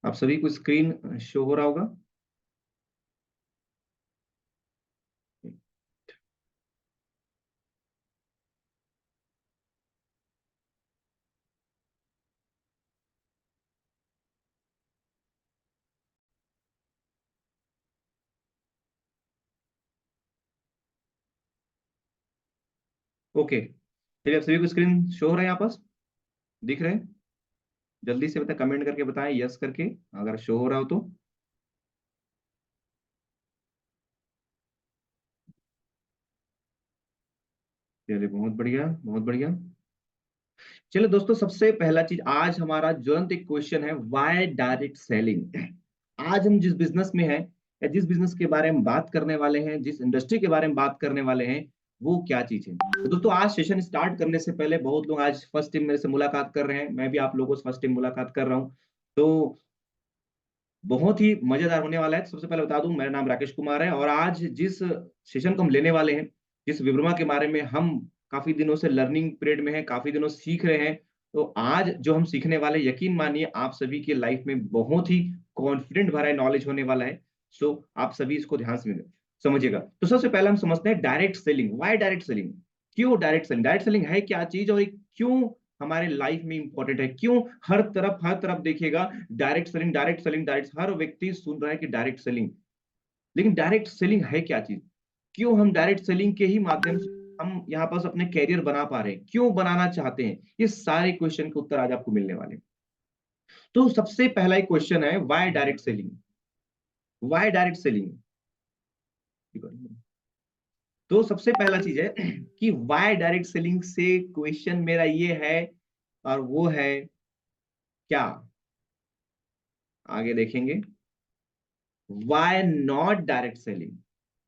आप सभी को स्क्रीन शो हो रहा होगा। ओके, चलिए आप सभी को स्क्रीन शो हो रहा है यहाँ पास, दिख रहे हैं? जल्दी से बताएं, कमेंट करके बताएं यस करके अगर शो हो रहा हो तो। चलिए बहुत बढ़िया, बहुत बढ़िया। चलो दोस्तों, सबसे पहला चीज आज हमारा ज्वलंत एक क्वेश्चन है, व्हाई डायरेक्ट सेलिंग। आज हम जिस बिजनेस में हैं या जिस बिजनेस के बारे में बात करने वाले हैं, जिस इंडस्ट्री के बारे में बात करने वाले हैं, वो क्या चीज है। तो दोस्तों, आज सेशन स्टार्ट करने से पहले बहुत लोग आज फर्स्ट टाइम मेरे से मुलाकात कर रहे हैं, मैं भी आप लोगों से फर्स्ट टाइम मुलाकात कर रहा हूँ। तो बहुत ही मजेदार होने वाला है। तो सबसे पहले बता दूं, मेरा नाम राकेश कुमार है और आज जिस सेशन को हम लेने वाले हैं, जिस विवरमा के बारे में हम काफी दिनों से लर्निंग पीरियड में हैं, काफी दिनों से सीख रहे हैं, तो आज जो हम सीखने वाले, यकीन मानिए आप सभी के लाइफ में बहुत ही कॉन्फिडेंट भरा नॉलेज होने वाला है। सो आप सभी इसको ध्यान से समझिएगा। तो सबसे पहले हम समझते हैं direct selling. Why direct selling? क्यों डायरेक्ट सेलिंग? डायरेक्ट सेलिंग है क्या चीज और ये क्यों हमारे लाइफ में इंपॉर्टेंट है? क्यों हर तरफ देखिएगा direct selling, direct selling, direct, हर व्यक्ति सुन रहा है कि डायरेक्ट सेलिंग। लेकिन डायरेक्ट सेलिंग है क्या चीज? क्यों हम डायरेक्ट सेलिंग के ही माध्यम से हम यहाँ पास अपने कैरियर बना पा रहे हैं, क्यों बनाना चाहते हैं, ये सारे क्वेश्चन के उत्तर आज आपको मिलने वाले हैं। तो सबसे पहला एक क्वेश्चन है, why direct selling? Why direct selling? तो सबसे पहला चीज है कि व्हाई डायरेक्ट सेलिंग से क्वेश्चन मेरा ये है, और वो है क्या, आगे देखेंगे। Why not direct selling?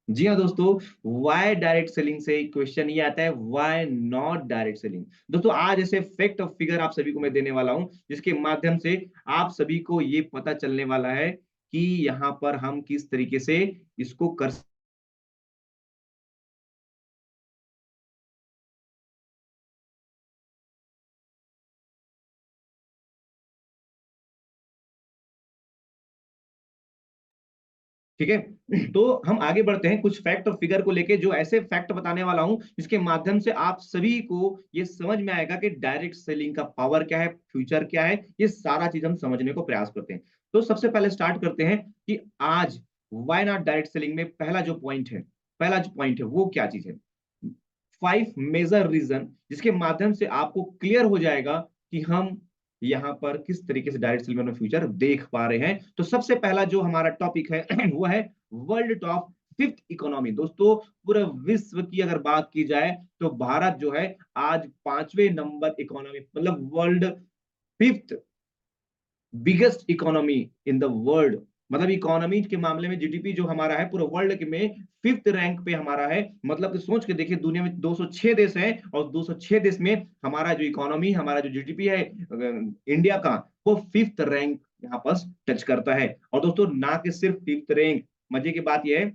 जी हाँ दोस्तों, व्हाई डायरेक्ट सेलिंग से क्वेश्चन ये आता है, व्हाई नॉट डायरेक्ट सेलिंग। दोस्तों, आज ऐसे फैक्ट और फिगर आप सभी को मैं देने वाला हूं, जिसके माध्यम से आप सभी को ये पता चलने वाला है कि यहाँ पर हम किस तरीके से इसको कर। ठीक है, तो हम आगे बढ़ते हैं कुछ फैक्ट और फिगर को लेके, जो ऐसे फैक्ट बताने वाला हूं जिसके माध्यम से आप सभी को ये समझ में आएगा कि डायरेक्ट सेलिंग का पावर क्या है, फ्यूचर क्या है, ये सारा चीज हम समझने को प्रयास करते हैं। तो सबसे पहले स्टार्ट करते हैं कि आज व्हाई नॉट डायरेक्ट सेलिंग में पहला जो पॉइंट है, पहला जो पॉइंट है वो क्या चीज है। 5 मेजर रीजन, जिसके माध्यम से आपको क्लियर हो जाएगा कि हम यहाँ पर किस तरीके से डायरेक्ट सेलिंग में फ्यूचर देख पा रहे हैं। तो सबसे पहला जो हमारा टॉपिक है वो है वर्ल्ड टॉप फिफ्थ इकोनॉमी। दोस्तों, पूरे विश्व की अगर बात की जाए तो भारत जो है आज 5वें नंबर इकोनॉमी, मतलब world fifth biggest economy in the world. मतलब इकोनॉमी के मामले में जीडीपी जो हमारा है पूरे वर्ल्ड के में फिफ्थ रैंक पे हमारा है। मतलब कि सोच के देखिए, दुनिया में 206 देश हैं और 206 देश में हमारा जो इकोनॉमी, हमारा जो जीडीपी है इंडिया का, वो फिफ्थ रैंक यहाँ पर टच करता है। और दोस्तों, ना कि सिर्फ फिफ्थ रैंक, मजे की बात यह है,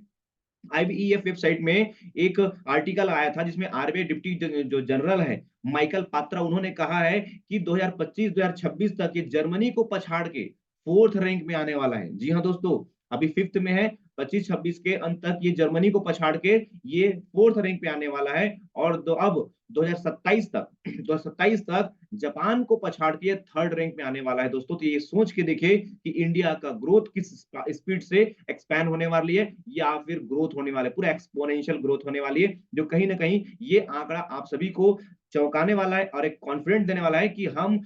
आईबीईएफ वेबसाइट में एक आर्टिकल आया था जिसमें आरबीआई डिप्टी जो जनरल है माइकल पात्रा, उन्होंने कहा है कि 2025-2026 तक ये जर्मनी को पछाड़ के फोर्थ रैंक में आने वाला है। जी हाँ दोस्तों, अभी फिफ्थ में है, 25-26 के अंत तक ये जर्मनी को पछाड़ के ये फोर्थ रैंक पे आने वाला है। और अब 2027 तक 2027 तक जापान को पछाड़ के थर्ड रैंक में आने वाला है। दोस्तों, तो ये सोच के देखिए कि इंडिया का ग्रोथ किस स्पीड से एक्सपैंड होने वाली है, या फिर ग्रोथ होने वाले, पूरा एक्सपोनेंशियल ग्रोथ होने वाली है, जो कहीं ना कहीं ये आंकड़ा आप सभी को चौंकाने वाला है और एक कॉन्फिडेंट देने वाला है कि हम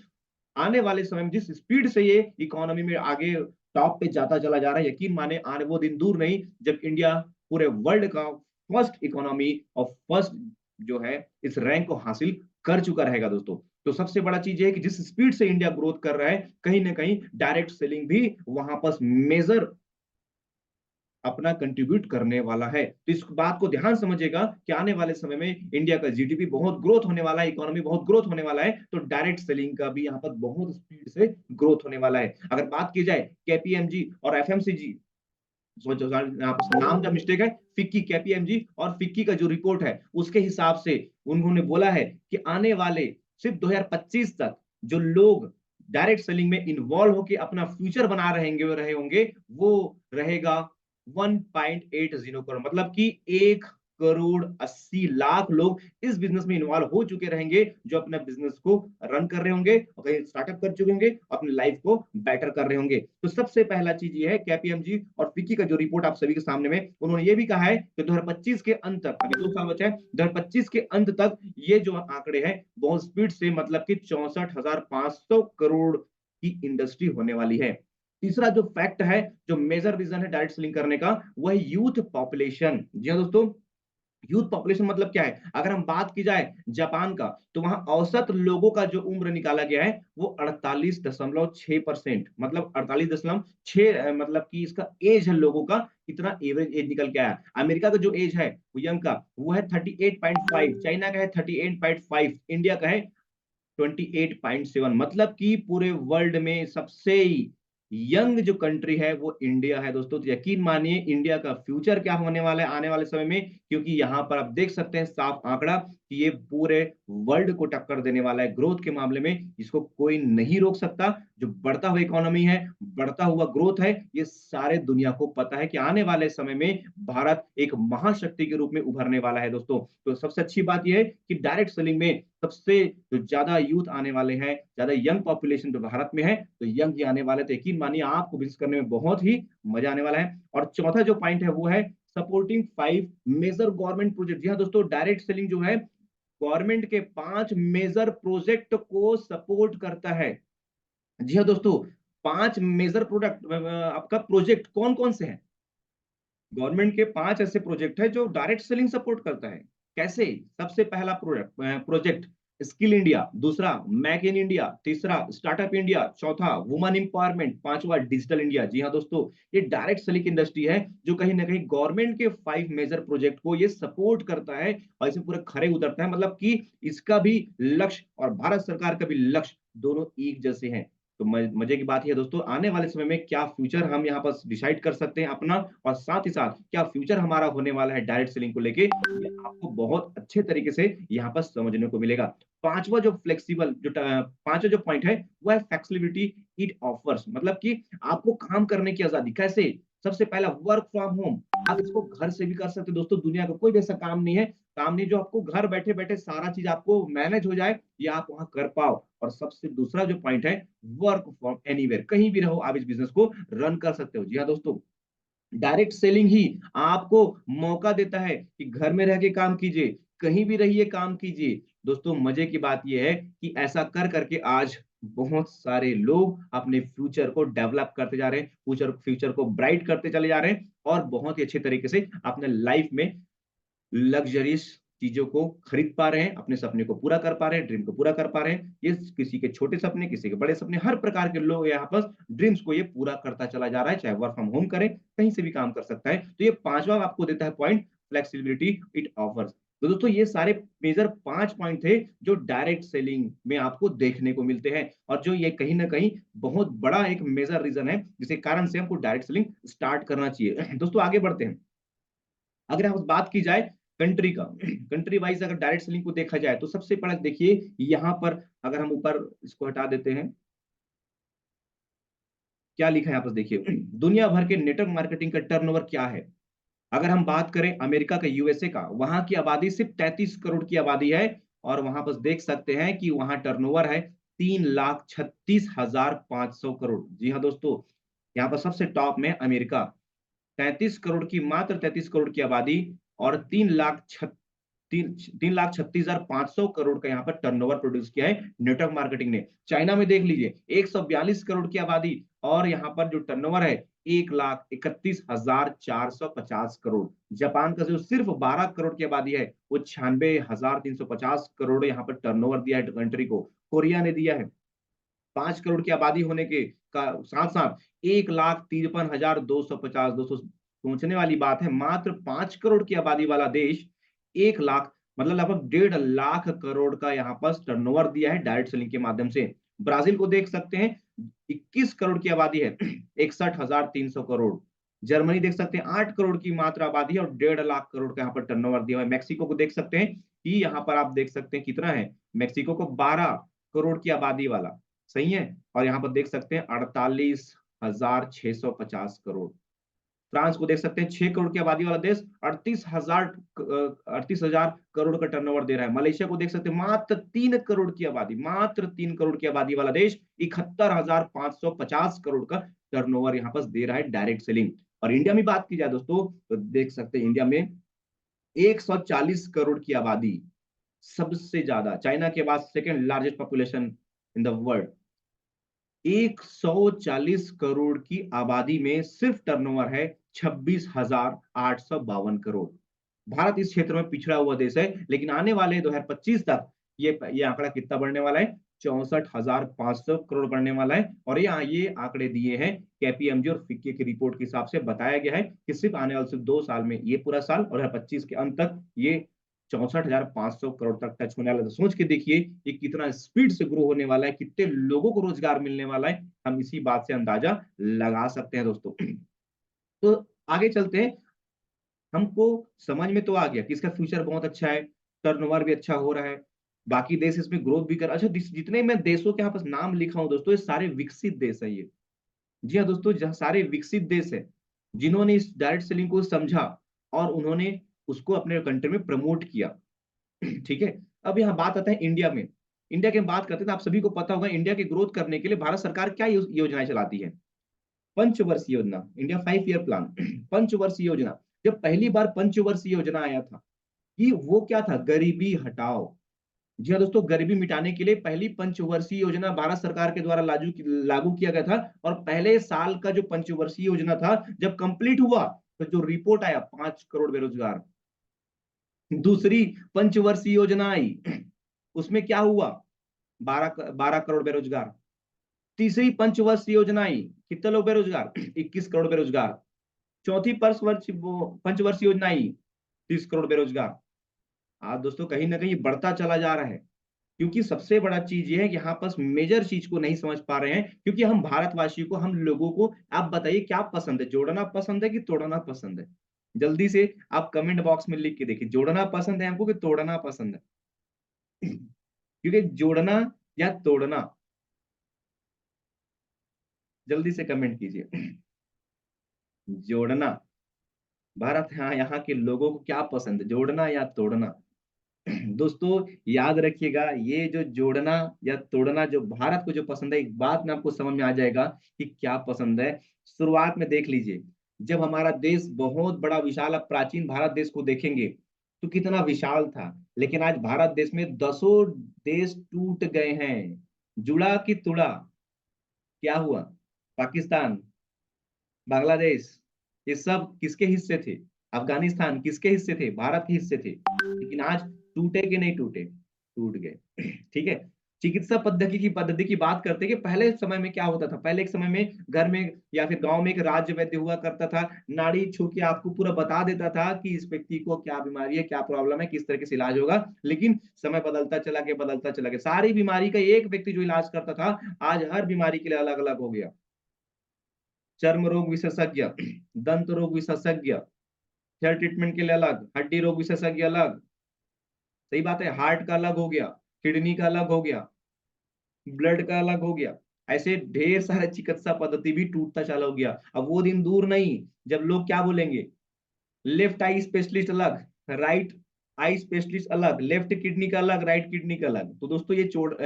आने वाले समय में जिस स्पीड से ये इकोनॉमी में आगे टॉप पे जाता चला जा रहा है, यकीन माने आने वो दिन दूर नहीं जब इंडिया पूरे वर्ल्ड का फर्स्ट इकोनॉमी और फर्स्ट जो है इस रैंक को हासिल कर चुका रहेगा। दोस्तों, तो सबसे बड़ा चीज ये है कि जिस स्पीड से इंडिया ग्रोथ कर रहा है, कहीं ना कहीं डायरेक्ट सेलिंग भी वहां पर मेजर अपना कंट्रीब्यूट करने वाला है। तो इस बात को ध्यान समझिएगा कि आने वाले समय में इंडिया का जीडीपी बहुत ग्रोथ होने वाला है, इकोनॉमी बहुत ग्रोथ होने वाला है, तो डायरेक्ट सेलिंग का भी यहाँ पर बहुत स्पीड से ग्रोथ होने वाला है। अगर बात की जाए केपीएमजी और एफएमसीजी, यहाँ पर नाम का मिस्टेक है, फिक्की, केपीएमजी और फिक्की का जो रिपोर्ट है उसके हिसाब से उन्होंने बोला है कि आने वाले सिर्फ 2025 तक जो लोग डायरेक्ट सेलिंग में इन्वॉल्व होकर अपना फ्यूचर बना रहे होंगे, वो रहेगा 1.80 करोड़, मतलब कि 1,80,00,000 लोग इस बिजनेस में इन्वॉल्व हो चुके रहेंगे, जो अपना बिजनेस को रन कर रहे होंगे और कहीं स्टार्टअप कर चुके होंगे, अपनी लाइफ को बेटर कर रहे होंगे। तो सबसे पहला चीज ये है, केपीएमजी और फिक्की का जो रिपोर्ट आप सभी के सामने में, उन्होंने ये भी कहा है कि 2025 के अंत तक, अभी 2 साल बचा है, 2025 के अंत तक ये जो आंकड़े हैं बहुत स्पीड से, मतलब कि 64,500 करोड़ की इंडस्ट्री होने वाली है। तीसरा जो फैक्ट है, जो मेजर रीजन है डायरेक्ट सेलिंग करने का, वो है यूथ पॉपुलेशन। जी हाँ दोस्तों, यूथ पॉपुलेशन मतलब क्या है? अगर हम बात की जाए जापान का, तो वहां औसत लोगों का जो उम्र निकाला गया है वो 48.6%, मतलब 48.6, मतलब कि इसका एज है लोगों का, इतना एवरेज एज निकल के आया। अमेरिका का जो एज है वो यंग का, वो है 38.5, चाइना का है 38.5, इंडिया का है 28.7, मतलब कि पूरे वर्ल्ड में सबसे यंग जो कंट्री है वो इंडिया है दोस्तों। तो यकीन मानिए इंडिया का फ्यूचर क्या होने वाला है आने वाले समय में, क्योंकि यहाँ पर आप देख सकते हैं साफ आंकड़ा कि ये पूरे वर्ल्ड को टक्कर देने वाला है ग्रोथ के मामले में, इसको कोई नहीं रोक सकता। जो बढ़ता हुआ इकोनॉमी है, बढ़ता हुआ ग्रोथ है, ये सारे दुनिया को पता है कि आने वाले समय में भारत एक महाशक्ति के रूप में उभरने वाला है दोस्तों। तो सबसे अच्छी बात यह है कि डायरेक्ट सेलिंग में सबसे जो ज्यादा यूथ आने वाले हैं, ज्यादा यंग पॉपुलेशन जो भारत में है, तो यंग ही आने वाले, तो यकीन मानिए आपको बिजनेस करने में बहुत ही मजा आने वाला है। और चौथा जो पॉइंट है वो है सपोर्टिंग 5 मेजर गवर्नमेंट प्रोजेक्ट। जी हाँ दोस्तों, डायरेक्ट सेलिंग जो है गवर्नमेंट के 5 मेजर प्रोजेक्ट को सपोर्ट करता है। जी हाँ दोस्तों, 5 मेजर प्रोडक्ट, आपका प्रोजेक्ट कौन कौन से हैं? गवर्नमेंट के 5 ऐसे प्रोजेक्ट है जो डायरेक्ट सेलिंग सपोर्ट करता है। कैसे? सबसे पहला प्रोजेक्ट स्किल इंडिया, दूसरा मेक इन इंडिया, तीसरा स्टार्टअप इंडिया, चौथा वुमेन इंपावरमेंट, पांचवा डिजिटल इंडिया। जी हाँ दोस्तों, ये डायरेक्ट सेलिंग इंडस्ट्री है जो कहीं ना कहीं गवर्नमेंट के 5 मेजर प्रोजेक्ट को ये सपोर्ट करता है और इसे पूरे खरे उतरता है, मतलब कि इसका भी लक्ष्य और भारत सरकार का भी लक्ष्य दोनों एक जैसे हैं। तो मजे की बात है दोस्तों, आने वाले समय में क्या फ्यूचर हम यहाँ पर डिसाइड कर सकते हैं अपना, और साथ ही साथ क्या फ्यूचर हमारा होने वाला है डायरेक्ट सेलिंग को लेके, ये आपको बहुत अच्छे तरीके से यहाँ पर समझने को मिलेगा। पांचवा जो पॉइंट है वो है फ्लेक्सिबिलिटी इट ऑफर्स, मतलब कि आपको काम करने की आजादी। कैसे? सबसे पहला वर्क फ्रॉम होम, आप इसको घर से भी कर सकते हो दोस्तों। दुनिया का कोई भी ऐसा काम नहीं जो आपको घर बैठे बैठे सारा चीज आपको मैनेज हो जाए, या आप वहां कर पाओ। और सबसे दूसरा जो पॉइंट है, वर्क फ्रॉम एनीवेयर, कहीं भी रहो आप इस बिजनेस को रन कर सकते हो। जी हाँ दोस्तों, डायरेक्ट सेलिंग ही आपको मौका देता है कि घर में रह के काम कीजिए, कहीं भी रहिए काम कीजिए। दोस्तों मजे की बात यह है कि ऐसा कर करके आज बहुत सारे लोग अपने फ्यूचर को डेवलप करते जा रहे हैं, फ्यूचर को ब्राइट करते चले जा रहे हैं, और बहुत ही अच्छे तरीके से अपने लाइफ में लग्जरियस चीजों को खरीद पा रहे हैं, अपने सपने को पूरा कर पा रहे हैं, ड्रीम को पूरा कर पा रहे हैं। ये किसी के छोटे सपने, किसी के बड़े सपने, हर प्रकार के लोग यहाँ पर ड्रीम्स को ये पूरा करता चला जा रहा है, चाहे वर्क फ्रॉम होम करे, कहीं से भी काम कर सकता है। तो ये पांचवा आपको देता है पॉइंट, फ्लेक्सिबिलिटी इट ऑफर्स। तो दोस्तों ये सारे मेजर 5 पॉइंट थे जो डायरेक्ट सेलिंग में आपको देखने को मिलते हैं, और जो ये कहीं ना कहीं बहुत बड़ा एक मेजर रीजन है जिसके कारण से हमको डायरेक्ट सेलिंग स्टार्ट करना चाहिए। दोस्तों आगे बढ़ते हैं। अगर हम बात की जाए कंट्री का, कंट्री वाइज अगर डायरेक्ट सेलिंग को देखा जाए, तो सबसे पहले देखिए यहाँ पर, अगर हम ऊपर इसको हटा देते हैं, क्या लिखा है यहाँ पर देखिए, दुनिया भर के नेटवर्क मार्केटिंग का टर्नओवर क्या है। अगर हम बात करें अमेरिका का, यूएसए का, वहां की आबादी सिर्फ 33 करोड़ की आबादी है, और वहां पर देख सकते हैं कि वहां टर्नओवर है 3,36,500 करोड़। जी हाँ दोस्तों, यहाँ पर सबसे टॉप में अमेरिका, 33 करोड़ की आबादी, और 3,36,500 करोड़ का यहाँ पर टर्नओवर प्रोड्यूस किया है नेटवर्क मार्केटिंग ने। चाइना में देख लीजिए 142 करोड़ की आबादी, और यहाँ पर जो टर्नओवर है 1,31,450 करोड़। जापान का जो सिर्फ 12 करोड़ की आबादी है, वो 96,350 करोड़ यहाँ पर टर्नओवर दिया है कंट्री को। कोरिया ने दिया है 5 करोड़ की आबादी होने के का साथ साथ 1,53,250। दोस्तों सोचने वाली बात है, मात्र 5 करोड़ की आबादी वाला देश 1 लाख, मतलब लगभग 1.5 लाख करोड़ का यहाँ पर टर्नओवर दिया है डायरेक्ट सेलिंग के माध्यम से। ब्राजील को देख सकते हैं, 21 करोड़ की आबादी है, 61,300 करोड़। जर्मनी देख सकते हैं 8 करोड़ की मात्र आबादी है और 1.5 लाख करोड़ का यहाँ पर टर्नओवर दिया हुआ है। मैक्सिको को देख सकते हैं कि यहाँ पर आप देख सकते हैं कितना है, मैक्सिको को 12 करोड़ की आबादी वाला, सही है। और यहाँ पर देख सकते हैं 48,650 करोड़। फ्रांस को देख सकते हैं 6 करोड़ की आबादी वाला देश, 38,000 का टर्नओवर दे रहा है। मलेशिया को देख सकते हैं मात्र 3 करोड़ की आबादी, मात्र 3 करोड़ की आबादी वाला देश, 71,550 करोड़ का टर्नओवर यहाँ पर दे रहा है डायरेक्ट सेलिंग। और इंडिया में बात की जाए दोस्तों तो देख सकते हैं इंडिया में 140 करोड़ की आबादी, सबसे ज्यादा, चाइना के बाद second largest population in the world. 140 crore की आबादी में सिर्फ टर्नओवर है 26,852 करोड़। भारत इस क्षेत्र में पिछड़ा हुआ देश है, लेकिन आने वाले 2025 तक ये आंकड़ा कितना बढ़ने वाला है? 64,500 करोड़ बढ़ने वाला है। और ये आंकड़े दिए हैं केपीएमजी और फिक्की की रिपोर्ट के हिसाब से बताया गया है कि सिर्फ आने वाले सिर्फ 2 साल में, ये पूरा साल और 2025 के अंत तक ये 64,500 करोड़ तक टच होने वाला है। तो सोच के देखिए ये कितना स्पीड से ग्रो होने वाला है, कितने लोगों को रोजगार मिलने वाला है, हम इसी बात से अंदाजा लगा सकते हैं दोस्तों। तो आगे चलते हैं। हमको समझ में तो आ गया कि इसका फ्यूचर बहुत अच्छा है, टर्नओवर भी अच्छा हो रहा है, बाकी देश इसमें ग्रोथ भी कर। अच्छा, जितने मैं देशों के यहाँ पास नाम लिखा हूं दोस्तों, ये सारे विकसित देश है ये। जी हाँ दोस्तों, जहाँ सारे विकसित देश है जिन्होंने इस डायरेक्ट सेलिंग को समझा और उन्होंने उसको अपने कंट्री में प्रमोट किया। ठीक है। अब यहाँ बात आता है इंडिया में। इंडिया की हम बात करते हैं तो आप सभी को पता होगा इंडिया की ग्रोथ करने के लिए भारत सरकार क्या योजनाएं चलाती है? पंचवर्षीय योजना, इंडिया 5 ईयर प्लान। पंचवर्षीय योजना, जब पहली बार पंचवर्षीय योजना आया था कि वो क्या था? गरीबी हटाओ। जी हाँ दोस्तों, गरीबी मिटाने के लिए पहली पंचवर्षीय योजना भारत सरकार के द्वारा लागू किया गया था। और पहले साल का जो पंचवर्षीय योजना था जब कंप्लीट हुआ तो जो रिपोर्ट आया, 5 करोड़ बेरोजगार। दूसरी पंचवर्षीय योजना आई, उसमें क्या हुआ? 12 करोड़ बेरोजगार। तीसरी पंचवर्षीय योजना आई, कितने लोग बेरोजगार? 21 करोड़ बेरोजगार। चौथी पंचवर्षीय योजना आई, 30 करोड़ बेरोजगार। आज दोस्तों कहीं ना कहीं बढ़ता चला जा रहा है, क्योंकि सबसे बड़ा चीज ये है कि यहाँ पर मेजर चीज को नहीं समझ पा रहे हैं, क्योंकि हम भारतवासी को, हम लोगों को, आप बताइए क्या पसंद है? जोड़ना पसंद है कि तोड़ना पसंद है? जल्दी से आप कमेंट बॉक्स में लिख के देखिए, जोड़ना पसंद है हमको कि तोड़ना पसंद है? क्योंकि जोड़ना या तोड़ना, जल्दी से कमेंट कीजिए। जोड़ना, भारत, हाँ, यहाँ के लोगों को क्या पसंद है, जोड़ना या तोड़ना? दोस्तों याद रखिएगा, ये जो जोड़ना या तोड़ना जो भारत को जो पसंद है, एक बात में आपको समझ में आ जाएगा कि क्या पसंद है। शुरुआत में देख लीजिए, जब हमारा देश बहुत बड़ा विशाल, अब प्राचीन भारत देश को देखेंगे तो कितना विशाल था, लेकिन आज भारत देश में 10 देश टूट गए हैं। जुड़ा कि तुड़ा? क्या हुआ? पाकिस्तान, बांग्लादेश, ये सब किसके हिस्से थे? अफगानिस्तान किसके हिस्से थे? भारत के हिस्से थे। लेकिन आज टूटे कि नहीं टूटे? टूट गए। ठीक है। चिकित्सा पद्धति की बात करते हैं कि पहले समय में क्या होता था। पहले एक समय में घर में या फिर गांव में एक राज्य वैद्य हुआ करता था, नाड़ी छू के आपको पूरा बता देता था कि इस व्यक्ति को क्या बीमारी है, क्या प्रॉब्लम है, किस तरीके से इलाज होगा। लेकिन समय बदलता चला गया, सारी बीमारी का एक व्यक्ति जो इलाज करता था, आज हर बीमारी के लिए अलग अलग हो गया। चर्म रोग विशेषज्ञ, दंत रोग विशेषज्ञ, हेयर ट्रीटमेंट के लिए अलग, हड्डी रोग विशेषज्ञ अलग। सही बात है, हार्ट का अलग हो गया, किडनी का अलग हो गया, ब्लड का अलग हो गया। ऐसे ढेर सारे चिकित्सा पद्धति भी टूटता चला हो गया। अब वो दिन दूर नहीं जब लोग क्या बोलेंगे, लेफ्ट आई स्पेशलिस्ट अलग, राइट आई स्पेशलिस्ट अलग, लेफ्ट किडनी का अलग, राइट किडनी का अलग। तो दोस्तों ये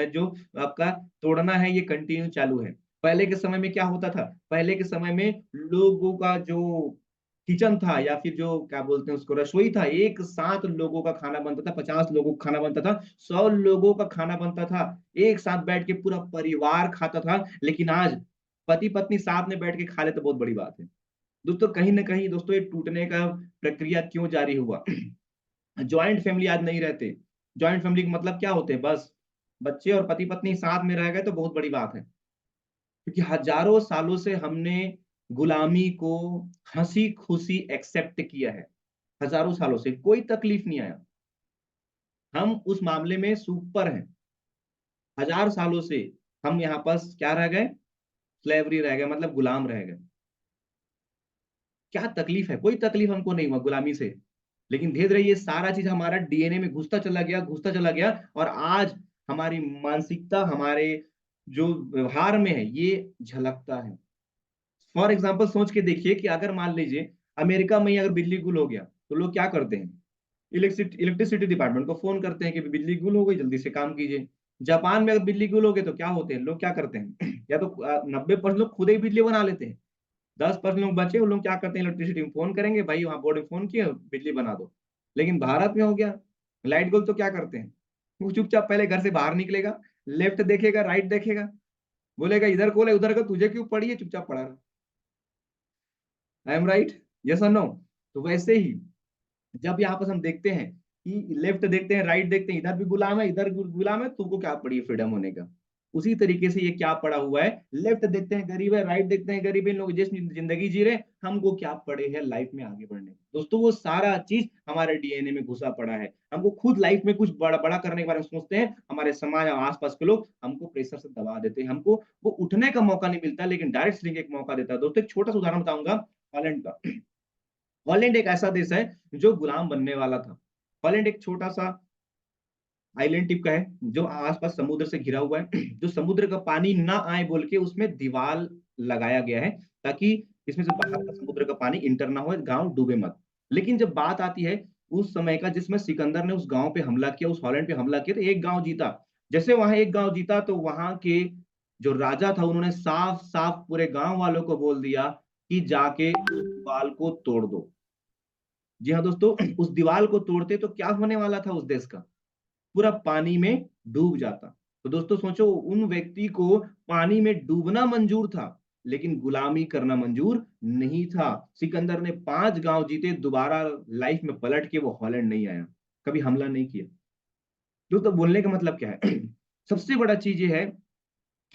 जो आपका तोड़ना है ये कंटिन्यू चालू है। पहले के समय में क्या होता था? पहले के समय में लोगों का जो किचन था या फिर जो क्या बोलते हैं उसको, रसोई था, एक साथ लोगों का खाना बनता था, 50 लोगों का खाना बनता था, 100 लोगों का खाना बनता था, एक साथ बैठ के पूरा परिवार खाता था। लेकिन आज पति पत्नी साथ में बैठ के खा ले तो बहुत बड़ी बात है। दोस्तों कहीं ना कहीं दोस्तों ये टूटने का प्रक्रिया क्यों जारी हुआ? ज्वाइंट फैमिली आज नहीं रहते। ज्वाइंट फैमिली का मतलब क्या होते हैं? बस बच्चे और पति पत्नी साथ में रह गए तो बहुत बड़ी बात है, क्योंकि हजारों सालों से हमने गुलामी को हंसी खुशी एक्सेप्ट किया है। हजारों सालों से कोई तकलीफ नहीं आया, हम उस मामले में सुपर हैं। 1000 सालों से हम यहाँ पास क्या रह गए? स्लेवरी रह गए, मतलब गुलाम रह गए। क्या तकलीफ है? कोई तकलीफ हमको नहीं हुआ गुलामी से। लेकिन धीरे धीरे ये सारा चीज हमारा डीएनए में घुसता चला गया, घुसता चला गया, और आज हमारी मानसिकता, हमारे जो व्यवहार में है ये झलकता है। फॉर एग्जाम्पल सोच के देखिए कि अगर मान लीजिए अमेरिका में ही अगर बिजली गुल हो गया तो लोग क्या करते हैं, इलेक्ट्रिसिटी डिपार्टमेंट को फोन करते हैं कि बिजली गुल हो गई, जल्दी से काम कीजिए। जापान में अगर बिजली गुल हो गई तो क्या होते हैं लोग, क्या करते हैं या तो 90% लोग खुद ही बिजली बना लेते हैं, 10% लोग बचे, वो लोग क्या करते हैं इलेक्ट्रिसिटी में फोन करेंगे, भाई वहां बोर्ड में फोन किया बिजली बना दो। लेकिन भारत में हो गया लाइट गुल तो क्या करते हैं, वो चुपचाप पहले घर से बाहर निकलेगा, लेफ्ट देखेगा राइट देखेगा, बोलेगा इधर कॉल है उधर का तुझे क्यों पड़ी है, चुपचाप पड़ा रहा। आई एम राइट, यस और नो। तो वैसे ही जब यहाँ पर हम देखते हैं कि लेफ्ट देखते हैं राइट देखते हैं, इधर भी गुलाम है इधर भी गुलाम है, तुमको क्या पड़ी है फ्रीडम होने का। उसी तरीके से ये क्या पड़ा हुआ है, लेफ्ट देखते हैं गरीब है राइट देखते हैं गरीब है, इन लोग जिस जिंदगी जी रहे हैं, हमको क्या पड़े हैं लाइफ में आगे बढ़ने। दोस्तों वो सारा चीज हमारे डीएनए में घुसा पड़ा है। हमको खुद लाइफ में कुछ बड़ा बड़ा करने के बारे में सोचते हैं, हमारे समाज और आसपास के लोग हमको प्रेशर से दबा देते हैं, हमको वो उठने का मौका नहीं मिलता, लेकिन डायरेक्ट सेलिंग एक मौका देता है। दोस्तों एक छोटा सा उदाहरण बताऊंगा हॉलैंड का। हॉलैंड एक ऐसा देश है जो गुलाम बनने वाला था। हॉलैंड एक छोटा सा आइलैंड टिप का है जो आसपास समुद्र से घिरा हुआ है जो समुद्र का पानी ना आए बोल के उसमें दीवार लगाया गया है, ताकि इसमें से बाहर का समुद्र का पानी इंटर ना हो, गांव डूबे मत। लेकिन जब बात आती है उस समय का जिसमें सिकंदर ने उस गांव पे हमला किया, उस हॉलैंड पे हमला किया, तो एक गांव जीता। जैसे वहां एक गांव जीता तो वहां के जो राजा था उन्होंने साफ साफ पूरे गांव वालों को बोल दिया कि जाके उस दीवार को तोड़ दो। जी हाँ दोस्तों, उस दीवार को तोड़ते तो क्या होने वाला था, उस देश का पूरा पानी में डूब जाता। तो दोस्तों सोचो, उन व्यक्ति को पानी में डूबना मंजूर था लेकिन गुलामी करना मंजूर नहीं था। सिकंदर ने 5 गांव जीते, दोबारा लाइफ में पलट के वो हॉलैंड नहीं आया, कभी हमला नहीं किया। दोस्तों बोलने का मतलब क्या है सबसे बड़ा चीज ये है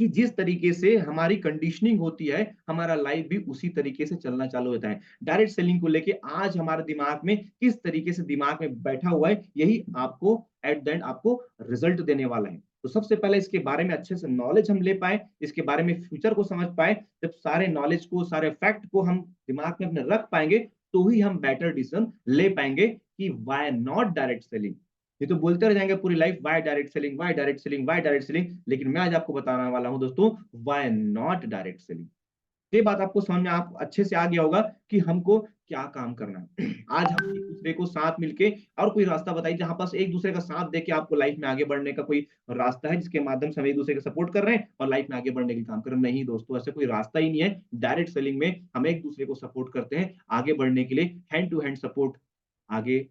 कि जिस तरीके से हमारी कंडीशनिंग होती है हमारा लाइफ भी उसी तरीके से चलना चालू होता है। डायरेक्ट सेलिंग को लेके आज हमारे दिमाग में किस तरीके से दिमाग में बैठा हुआ है, यही आपको एट द एंड आपको रिजल्ट देने वाला है। तो सबसे पहले इसके बारे में अच्छे से नॉलेज हम ले पाए, इसके बारे में फ्यूचर को समझ पाए। जब सारे नॉलेज को सारे फैक्ट को हम दिमाग में अपने रख पाएंगे तो ही हम बेटर डिसीजन ले पाएंगे कि वाई नॉट डायरेक्ट सेलिंग। ये तो बोलते रह जाएंगे पूरी life why direct selling why direct selling why direct selling, लेकिन मैं आज आपको बताने वाला हूं दोस्तों वाई नॉट डायरेक्ट सेलिंग। ये बात आपको समझ में आप अच्छे से आ गया होगा कि हमको क्या काम करना है। आज हम एक दूसरे को साथ मिलके और कोई रास्ता बताइए जहां पास एक दूसरे का साथ देके आपको लाइफ में आगे बढ़ने का कोई रास्ता है जिसके माध्यम से हम एक दूसरे का सपोर्ट कर रहे हैं और लाइफ में आगे बढ़ने के काम कर रहे हैं। नहीं दोस्तों, ऐसा कोई रास्ता ही नहीं है। डायरेक्ट सेलिंग में हम एक दूसरे को सपोर्ट करते हैं आगे बढ़ने के लिए, हैंड टू हैंड सपोर्ट, आगे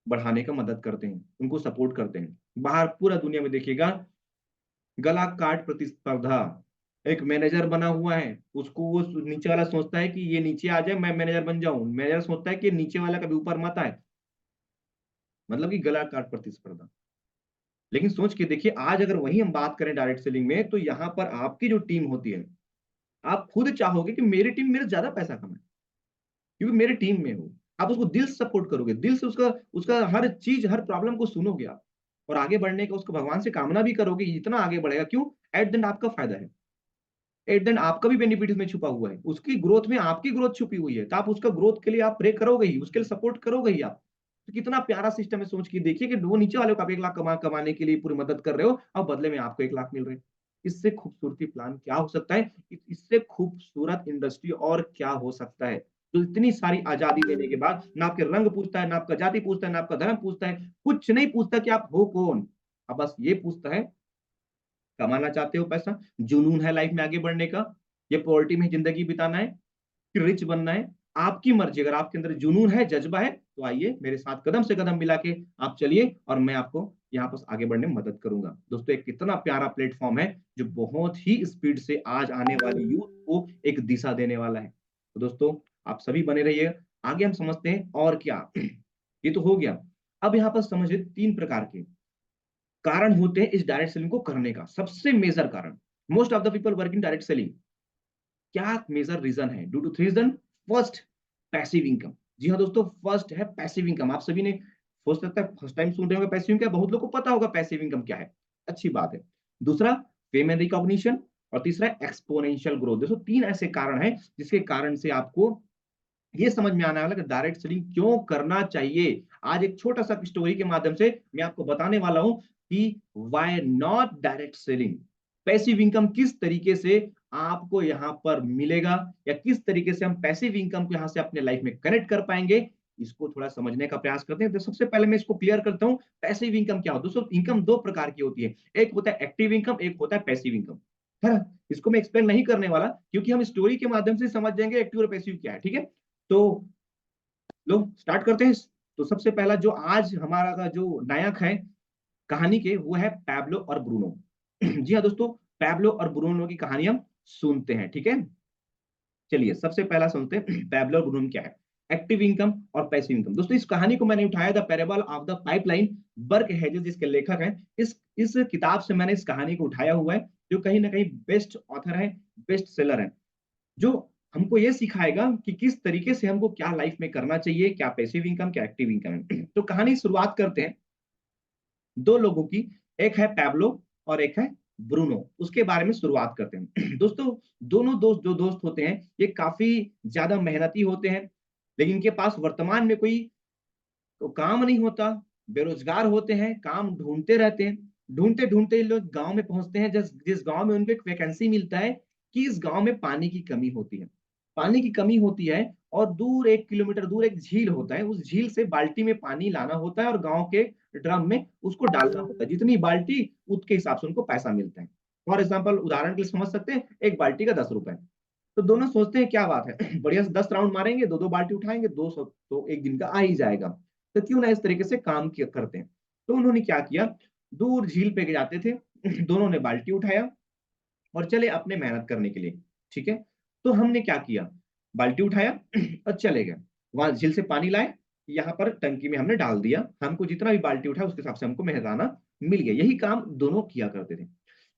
बढ़ाने का मदद करते हैं, उनको सपोर्ट करते हैं। बाहर पूरा दुनिया में देखिएगा, गला काट प्रतिस्पर्धा, एक मैनेजर बना हुआ है, उसको वो नीचे वाला सोचता है कि ये नीचे आ जाए मैं मैनेजर बन जाऊं, मैनेजर सोचता है कि नीचे वाला कभी ऊपर मत आए, मतलब कि गला काट प्रतिस्पर्धा। लेकिन सोच के देखिए, आज अगर वही हम बात करें डायरेक्ट सेलिंग में, तो यहाँ पर आपकी जो टीम होती है, आप खुद चाहोगे कि मेरी टीम मेरे ज्यादा पैसा कमाए क्योंकि मेरे टीम में हो। आप उसको दिल से सपोर्ट करोगे, दिल से उसका उसका हर चीज हर प्रॉब्लम को सुनोगे आप, और आगे बढ़ने का उसको भगवान से कामना भी करोगे, इतना आगे बढ़ेगा। क्यों? एट द एंड आपका फायदा है, एट द एंड आपका भी बेनिफिट इसमें छुपा हुआ है, उसकी ग्रोथ में आपकी ग्रोथ छुपी हुई है, तो आप उसका ग्रोथ के लिए आप प्रे करोगे ही, उसके लिए सपोर्ट करोगे ही आप। तो कितना प्यारा सिस्टम है, सोच के देखिए कि वो नीचे वाले को आप 1 लाख कमाने के लिए पूरी मदद कर रहे हो और बदले में आपको 1 लाख मिल रहे हैं। इससे खूबसूरती प्लान क्या हो सकता है, इससे खूबसूरत इंडस्ट्री और क्या हो सकता है। तो इतनी सारी आजादी देने के बाद ना आपके रंग पूछता है, ना आपका जाति पूछता है, ना आपका धर्म पूछता है, कुछ नहीं पूछता कि आप हो कौन। अब बस ये पूछता है कमाना चाहते हो पैसा, जुनून है लाइफ में आगे बढ़ने का, ये पॉवर्टी में जिंदगी बिताना है कि रिच बनना है, आपकी मर्जी। अगर आपके अंदर जुनून है जज्बा है तो आइए मेरे साथ कदम से कदम मिला के आप चलिए और मैं आपको यहाँ पर आगे बढ़ने में मदद करूंगा। दोस्तों एक कितना प्यारा प्लेटफॉर्म है जो बहुत ही स्पीड से आज आने वाली यूथ को एक दिशा देने वाला है। तो दोस्तों आप सभी बने रहिए, आगे हम समझते हैं और क्या। ये तो हो गया। अब यहाँ पर समझिए 3 प्रकार के कारण होते हैं इस डायरेक्ट सेलिंग को करने का। सबसे मेजर कारण, most of the people work in direct selling, क्या मेजर रीजन है? Due to 3 reason. First, passive income. जी हाँ दोस्तों, फर्स्ट है पैसिव इनकम। आप सभी ने हो सकता है फर्स्ट टाइम सुन रहे होंगे पैसिव इनकम, बहुत लोग को पता होगा पैसिव इनकम क्या है, अच्छी बात है। दूसरा, फेम एंड रिकॉग्निशन, और तीसरा एक्सपोनेंशियल ग्रोथ। दोस्तों 3 ऐसे कारण हैं जिसके कारण से आपको ये समझ में आने वाला कि डायरेक्ट सेलिंग क्यों करना चाहिए। आज एक छोटा सा स्टोरी के माध्यम से मैं आपको बताने वाला हूं कि why not direct selling. Passive income किस तरीके से आपको यहाँ पर मिलेगा, या किस तरीके से हम पैसिव इनकम को यहाँ से अपने लाइफ में कनेक्ट कर पाएंगे, इसको थोड़ा समझने का प्रयास करते हैं। तो सबसे पहले मैं इसको क्लियर करता हूँ, पैसिव इनकम क्या होता है। दोस्तों, इनकम दो प्रकार की होती है, एक होता है एक्टिव इनकम, एक होता है पैसिव इनकम, है ना। इसको मैं एक्सप्लेन नहीं करने वाला, क्योंकि हम स्टोरी के माध्यम से समझ जाएंगे एक्टिव और पैसिव क्या है, ठीक है। तो लो स्टार्ट करते हैं। तो सबसे पहला जो आज हमारा का जो नायक है कहानी के, वो है पैब्लो और ब्रूनो। जी हाँ दोस्तों, पैब्लो और ब्रूनो की कहानी हम सुनते हैं, ठीक है। चलिए सबसे पहला सुनते हैं पैब्लो और ब्रूनो क्या है, एक्टिव इनकम और पैसिव इनकम। दोस्तों, इस कहानी को मैंने उठाया the parable of the pipeline, Burke Hedges जिसके लेखक हैं। इस किताब से मैंने इस कहानी को उठाया हुआ है, जो कहीं ना कहीं बेस्ट ऑथर है, बेस्ट सेलर है, जो हमको ये सिखाएगा कि किस तरीके से हमको क्या लाइफ में करना चाहिए, क्या पैसिव इनकम, क्या एक्टिव इनकम है। तो कहानी शुरुआत करते हैं दो लोगों की, एक है पैब्लो और एक है ब्रूनो, उसके बारे में शुरुआत करते हैं। दोस्तों, दोनों दोस्त जो दोस्त होते हैं, ये काफी ज्यादा मेहनती होते हैं, लेकिन इनके पास वर्तमान में कोई तो काम नहीं होता, बेरोजगार होते हैं, काम ढूंढते रहते हैं। ढूंढते ढूंढते ये लोग गांव में पहुंचते हैं, जिस जिस गांव में उनको एक वैकेंसी मिलता है कि इस गांव में पानी की कमी होती है। पानी की कमी होती है, और दूर 1 किलोमीटर दूर एक झील होता है, उस झील से बाल्टी में पानी लाना होता है और गांव के ड्रम में उसको डालना होता है। जितनी बाल्टी उसके हिसाब से उनको पैसा मिलता है। फॉर एग्जाम्पल, उदाहरण के लिए समझ सकते हैं, एक बाल्टी का 10 रुपए। तो दोनों सोचते हैं क्या बात है, बढ़िया से 10 राउंड मारेंगे, दो दो बाल्टी उठाएंगे, 200 तो एक दिन का आ ही जाएगा। तो क्यों ना इस तरीके से काम किया करते हैं। तो उन्होंने क्या किया, दूर झील पे जाते थे, दोनों ने बाल्टी उठाया और चले अपने मेहनत करने के लिए, ठीक है। तो हमने क्या किया, बाल्टी उठाया और चले गए, वहां झील से पानी लाए, यहाँ पर टंकी में हमने डाल दिया, हमको जितना भी बाल्टी उठा उसके हिसाब से हमको मेहनताना मिल गया। यही काम दोनों किया करते थे।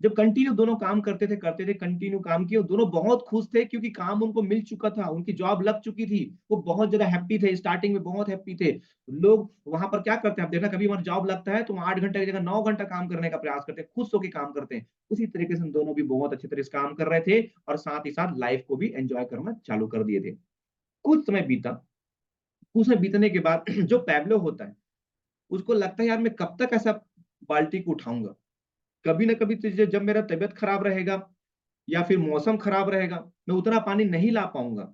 जब कंटिन्यू दोनों काम करते थे, कंटिन्यू काम किए, दोनों बहुत खुश थे, क्योंकि काम उनको मिल चुका था, उनकी जॉब लग चुकी थी। वो बहुत ज्यादा हैप्पी थे, स्टार्टिंग में बहुत हैप्पी थे। लोग वहां पर क्या करते हैं, आप देखना, कभी हमारा जॉब लगता है तो 8 घंटे की जगह 9 घंटा काम करने का प्रयास करते हैं, खुश होकर काम करते हैं। उसी तरीके से हम दोनों भी बहुत अच्छी तरह से काम कर रहे थे, और साथ ही साथ लाइफ को भी एंजॉय करना चालू कर दिए थे। कुछ समय बीता, कुछ समय बीतने के बाद जो पैब्लो होता है, उसको लगता है यार मैं कब तक ऐसा बाल्टी को उठाऊंगा, कभी ना कभी तो जब मेरा तबीयत खराब रहेगा या फिर मौसम खराब रहेगा, मैं उतना पानी नहीं ला पाऊंगा,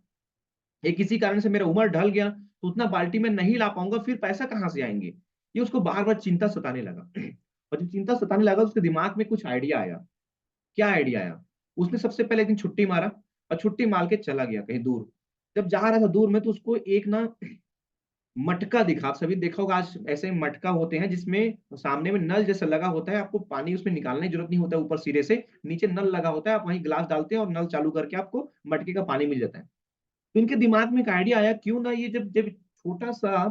या किसी कारण से मेरा उम्र ढल गया तो उतना बाल्टी में नहीं ला पाऊंगा, फिर पैसा कहाँ से आएंगे। ये उसको बार बार चिंता सताने लगा। और जब चिंता सताने लगा, उसके दिमाग में कुछ आइडिया आया। क्या आइडिया आया, उसने सबसे पहले एक दिन छुट्टी मारा और छुट्टी मार के चला गया कहीं दूर। जब जा रहा था दूर में, तो उसको एक ना मटका दिखा। आप सभी देखा होगा, आज ऐसे मटका होते हैं जिसमें सामने में नल जैसा लगा होता है, आपको पानी उसमें निकालने की जरूरत नहीं होता है, ऊपर सिरे से नीचे नल लगा होता है, आप वहीं गिलास डालते हैं और नल चालू करके आपको मटके का पानी मिल जाता है। तो इनके दिमाग में एक आइडिया आया, क्यों ना ये जब जब छोटा सा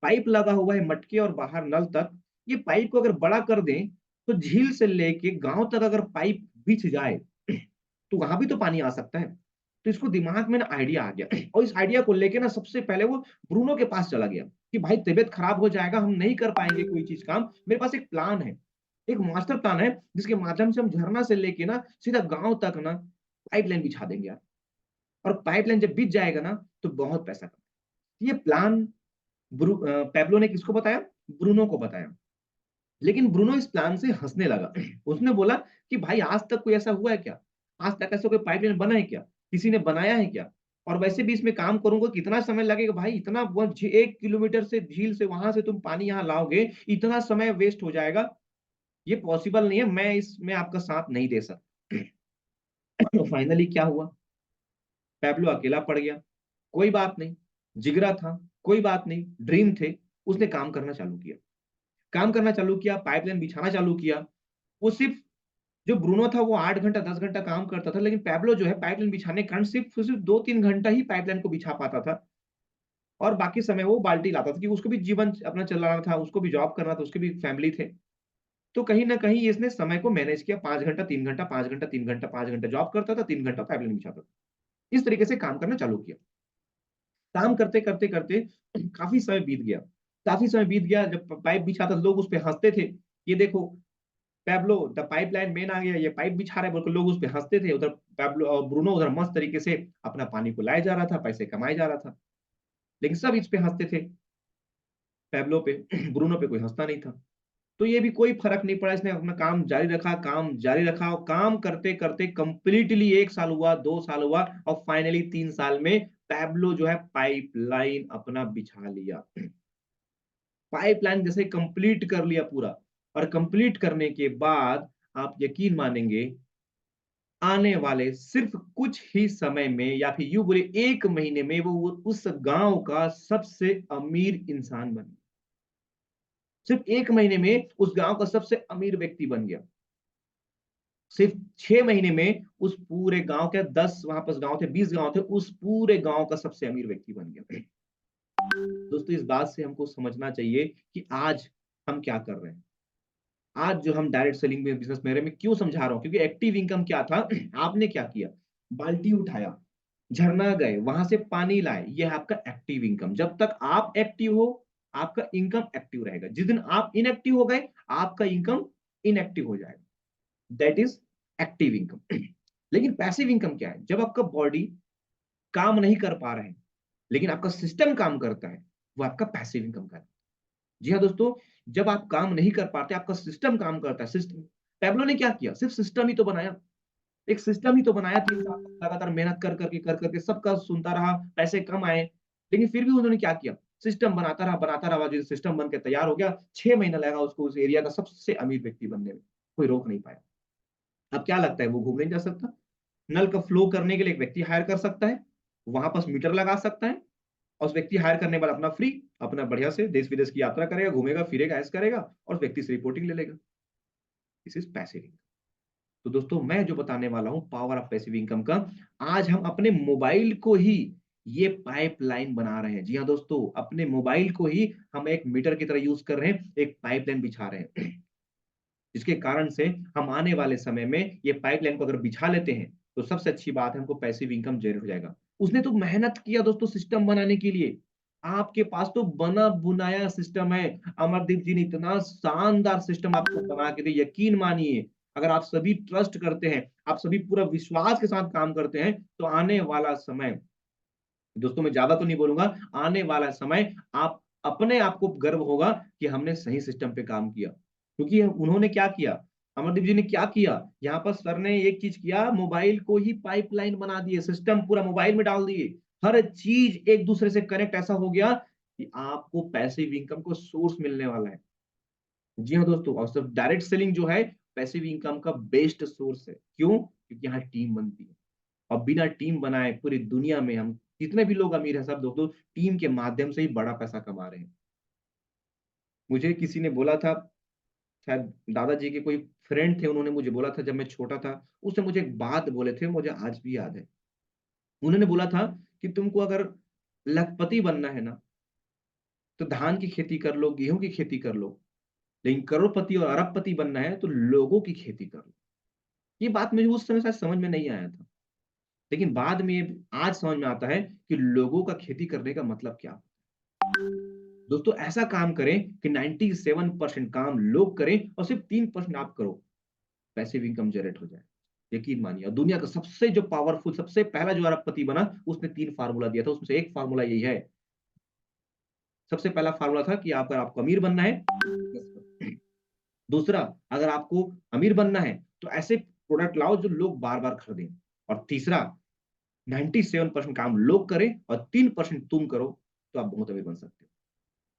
पाइप लगा हुआ है मटके और बाहर नल तक, ये पाइप को अगर बड़ा कर दें, तो झील से लेके गांव तक अगर पाइप बिछ जाए, तो वहां भी तो पानी आ सकता है। तो इसको दिमाग में ना आइडिया आ गया, और इस आइडिया को लेके ना सबसे पहले वो ब्रूनो के पास चला गया कि भाई तबीयत खराब हो जाएगा, हम नहीं कर पाएंगे कोई चीज काम, मेरे पास एक प्लान है, एक मास्टर प्लान है, जिसके माध्यम से हम झरना से लेके ना सीधा गांव तक ना पाइपलाइन बिछा देंगे यार। और पाइपलाइन जब बिछ जाएगा ना, तो बहुत पैसा कमाएंगे। ये प्लान पैब्लो ने किसको बताया, ब्रूनो को बताया। लेकिन ब्रूनो इस प्लान से हंसने लगा। उसने बोला कि भाई आज तक कोई ऐसा हुआ है क्या, आज तक ऐसा कोई पाइपलाइन बना है क्या, किसी ने बनाया है क्या, और वैसे भी इसमें काम करूंगा कितना समय लगेगा भाई, इतना 1 किलोमीटर से झील से वहां से तुम पानी यहाँ लाओगे, इतना समय वेस्ट हो जाएगा, ये पॉसिबल नहीं है, मैं इसमें आपका साथ नहीं दे सकता। तो फाइनली क्या हुआ, पैब्लो अकेला पड़ गया। कोई बात नहीं, जिगरा था, कोई बात नहीं, ड्रीम थे, उसने काम करना चालू किया। काम करना चालू किया, पाइपलाइन बिछाना चालू किया। वो सिर्फ, जो ब्रूनो था वो 8 घंटा 10 घंटा काम करता था, लेकिन पैब्लो जो है पाइपलाइन बिछाने के कारण सिर्फ सिर्फ 2-3 घंटा ही पाइपलाइन को बिछा पाता था, और बाकी समय वो बाल्टी लाता था, कि उसको भी जीवन अपना चलाना था, उसको भी जॉब करना था, उसके भी फैमिली थे। तो कहीं ना कहीं इसने समय को मैनेज किया, 5 घंटा 3 घंटा 5 घंटा 3 घंटा 5 घंटा जॉब करता था, 3 घंटा पाइपलाइन बिछाता था। इस तरीके से काम करना चालू किया। काम करते करते करते काफी समय बीत गया। काफी समय बीत गया, जब पाइप बिछाता लोग उस पर हंसते थे, ये देखो पैब्लो द पाइपलाइन मैन आ गया, ये पाइप बिछा रहा है, बोलकर लोग उस पे हंसते थे। उधर पैब्लो और ब्रूनो उधर मस्त तरीके से अपना पानी को लाया जा रहा था, पैसे कमाए जा रहा था। लेकिन सब इस पे हंसते थे, पैब्लो पे। ब्रूनो पे कोई हंसता नहीं था। तो ये भी कोई फर्क नहीं पड़ा, इसने अपना काम जारी रखा, काम जारी रखा, और काम करते करते कंप्लीटली 1 साल हुआ, 2 साल हुआ, और फाइनली 3 साल में पैब्लो जो है पाइपलाइन अपना बिछा लिया। पाइपलाइन जैसे कंप्लीट कर लिया पूरा, और कंप्लीट करने के बाद आप यकीन मानेंगे, आने वाले सिर्फ कुछ ही समय में, या फिर यूं बोले 1 महीने में, वो उस गांव का सबसे अमीर इंसान बन गया। सिर्फ 1 महीने में उस गांव का सबसे अमीर व्यक्ति बन गया। सिर्फ 6 महीने में उस पूरे गांव के 10 वहां पर गांव थे, 20 गांव थे, उस पूरे गांव का सबसे अमीर व्यक्ति बन गया। दोस्तों, इस बात से हमको समझना चाहिए कि आज हम क्या कर रहे हैं। आज जो हम डायरेक्ट सेलिंग में बिजनेस मेरे में क्यों समझा रहा हूँ, क्योंकि एक्टिव इनकम क्या था, आपने क्या किया, बाल्टी उठाया, झरना गए, वहां से पानी लाए, ये है आपका एक्टिव इनकम। जब तक आप एक्टिव हो, आपका इनकम एक्टिव रहेगा। जिस दिन आप इनएक्टिव हो गए, आपका इनकम इनएक्टिव हो जाएगा। That is active income. लेकिन पैसिव इनकम क्या है? जब आपका बॉडी काम नहीं कर पा रहे हैं, लेकिन आपका सिस्टम काम करता है, वो आपका पैसिव इनकम का है। जी हाँ दोस्तों, जब आप काम नहीं कर पाते, आपका सिस्टम काम करता है। सिस्टम, पैब्लो ने क्या किया? सिर्फ सिस्टम ही तो बनाया। एक सिस्टम ही तो बनाया, 3 साल लगातार मेहनत कर करके सबका सुनता रहा, पैसे कम आए, लेकिन फिर भी उन्होंने क्या किया? सिस्टम बनाता रहा, जो सिस्टम बन के तैयार हो गया, 6 महीना लगा उसको उस एरिया का सबसे अमीर व्यक्ति बनने में, कोई रोक नहीं पाया। अब क्या लगता है, वो घूमने नहीं जा सकता? नल का फ्लो करने के लिए एक व्यक्ति हायर कर सकता है, वहां पास मीटर लगा सकता है, और उस व्यक्ति हायर करने वाला अपना फ्री, अपना बढ़िया से देश विदेश की यात्रा करेगा, घूमेगा फिरेगा, ऐश करेगा, और उस व्यक्ति से रिपोर्टिंग ले लेगा। This is passive income. तो दोस्तों, मैं जो बताने वाला हूं पावर ऑफ पैसिव इनकम का, आज हम अपने मोबाइल को ही ये पाइपलाइन बना रहे हैं। जी हाँ दोस्तों, अपने मोबाइल को ही हम एक मीटर की तरह यूज कर रहे हैं, एक पाइपलाइन बिछा रहे हैं। जिसके कारण से हम आने वाले समय में ये पाइपलाइन को अगर बिछा लेते हैं, तो सबसे अच्छी बात है, हमको पैसिव इनकम जनरेट हो जाएगा। उसने तो मेहनत किया दोस्तों सिस्टम बनाने के लिए। आपके पास तो बना बुनाया सिस्टम है। अमरदीप जी ने इतना शानदार सिस्टम आपको बना के दिया, यकीन मानिए, अगर आप सभी ट्रस्ट करते हैं, आप सभी पूरा विश्वास के साथ काम करते हैं, तो आने वाला समय, दोस्तों मैं ज्यादा तो नहीं बोलूंगा, आने वाला समय आप अपने आप को गर्व होगा कि हमने सही सिस्टम पे काम किया। क्योंकि उन्होंने क्या किया, अमरदीप जी ने क्या किया, यहाँ पर सर ने एक चीज किया, मोबाइल को ही पाइपलाइन बना दिए, सिस्टम पूरा मोबाइल में डाल दिए, हर चीज एक दूसरे से कनेक्ट ऐसा हो गया कि आपको पैसिव इनकम को सोर्स मिलने वाला है। जी हाँ दोस्तों, और सब डायरेक्ट सेलिंग जो है पैसिव इनकम का बेस्ट सोर्स है। क्यों? क्योंकि यहाँ टीम बनती है, और बिना टीम बनाए पूरी दुनिया में हम जितने भी लोग अमीर हैं, सब दोस्तों टीम के माध्यम से ही बड़ा पैसा कमा रहे हैं। मुझे किसी ने बोला था, शायद दादाजी के कोई फ्रेंड थे, उन्होंने मुझे बोला था जब मैं छोटा था, उसने मुझे एक बात बोले थे, मुझे आज भी याद है। उन्होंने बोला था कि तुमको अगर लखपति बनना है ना, तो धान की खेती कर लो, गेहूं की खेती कर लो, लेकिन करोड़पति और अरबपति बनना है तो लोगों की खेती कर लो। ये बात मुझे उस समय शायद समझ में नहीं आया था, लेकिन बाद में ये आज समझ में आता है कि लोगों का खेती करने का मतलब क्या। दोस्तों, ऐसा काम करें कि 97% काम लोग करें और सिर्फ 3% आप करो, पैसिव इनकम जनरेट हो जाए। यकीन मानिए, और दुनिया का सबसे जो पावरफुल, सबसे पहला जो अरबपति बना, उसने 3 फार्मूला दिया था, उसमें से एक फार्मूला यही है। सबसे पहला फार्मूला था कि अगर आपको अमीर बनना है, दूसरा, अगर आपको अमीर बनना है तो ऐसे प्रोडक्ट लाओ जो लोग बार बार खरीदें, और तीसरा, 97% काम लोग करें और 3% तुम करो, तो आप बहुत अमीर बन सकते हो।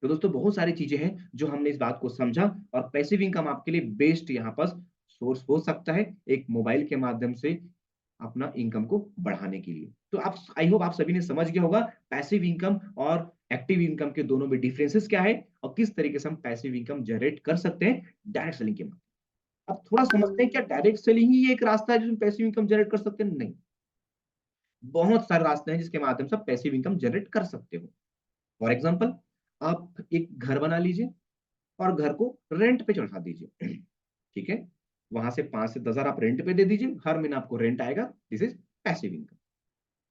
तो दोस्तों, बहुत सारी चीजें हैं जो हमने इस बात को समझा, और पैसिव इनकम आपके लिए बेस्ट यहाँ पर सोर्स हो सकता है, एक मोबाइल के माध्यम से अपना इनकम को बढ़ाने के लिए। तो आप, आई होप आप सभी ने समझ गया होगा पैसिव इनकम और एक्टिव इनकम के दोनों में डिफरेंसेस क्या है, और किस तरीके से हम पैसिव इनकम जनरेट कर सकते हैं डायरेक्ट सेलिंग के माध्यम। अब थोड़ा समझते हैं, क्या डायरेक्ट सेलिंग ही एक रास्ता है जिसमें पैसिव इनकम जनरेट कर सकते हैं? नहीं, बहुत सारे रास्ते हैं जिसके माध्यम से आप पैसिव इनकम जनरेट कर सकते हो। फॉर एग्जाम्पल, आप एक घर बना लीजिए और घर को रेंट पे चढ़ा दीजिए। ठीक है, वहां से 5 से 10 हजार आप रेंट पे दे दीजिए, हर महीना आपको रेंट आएगा। This is passive income.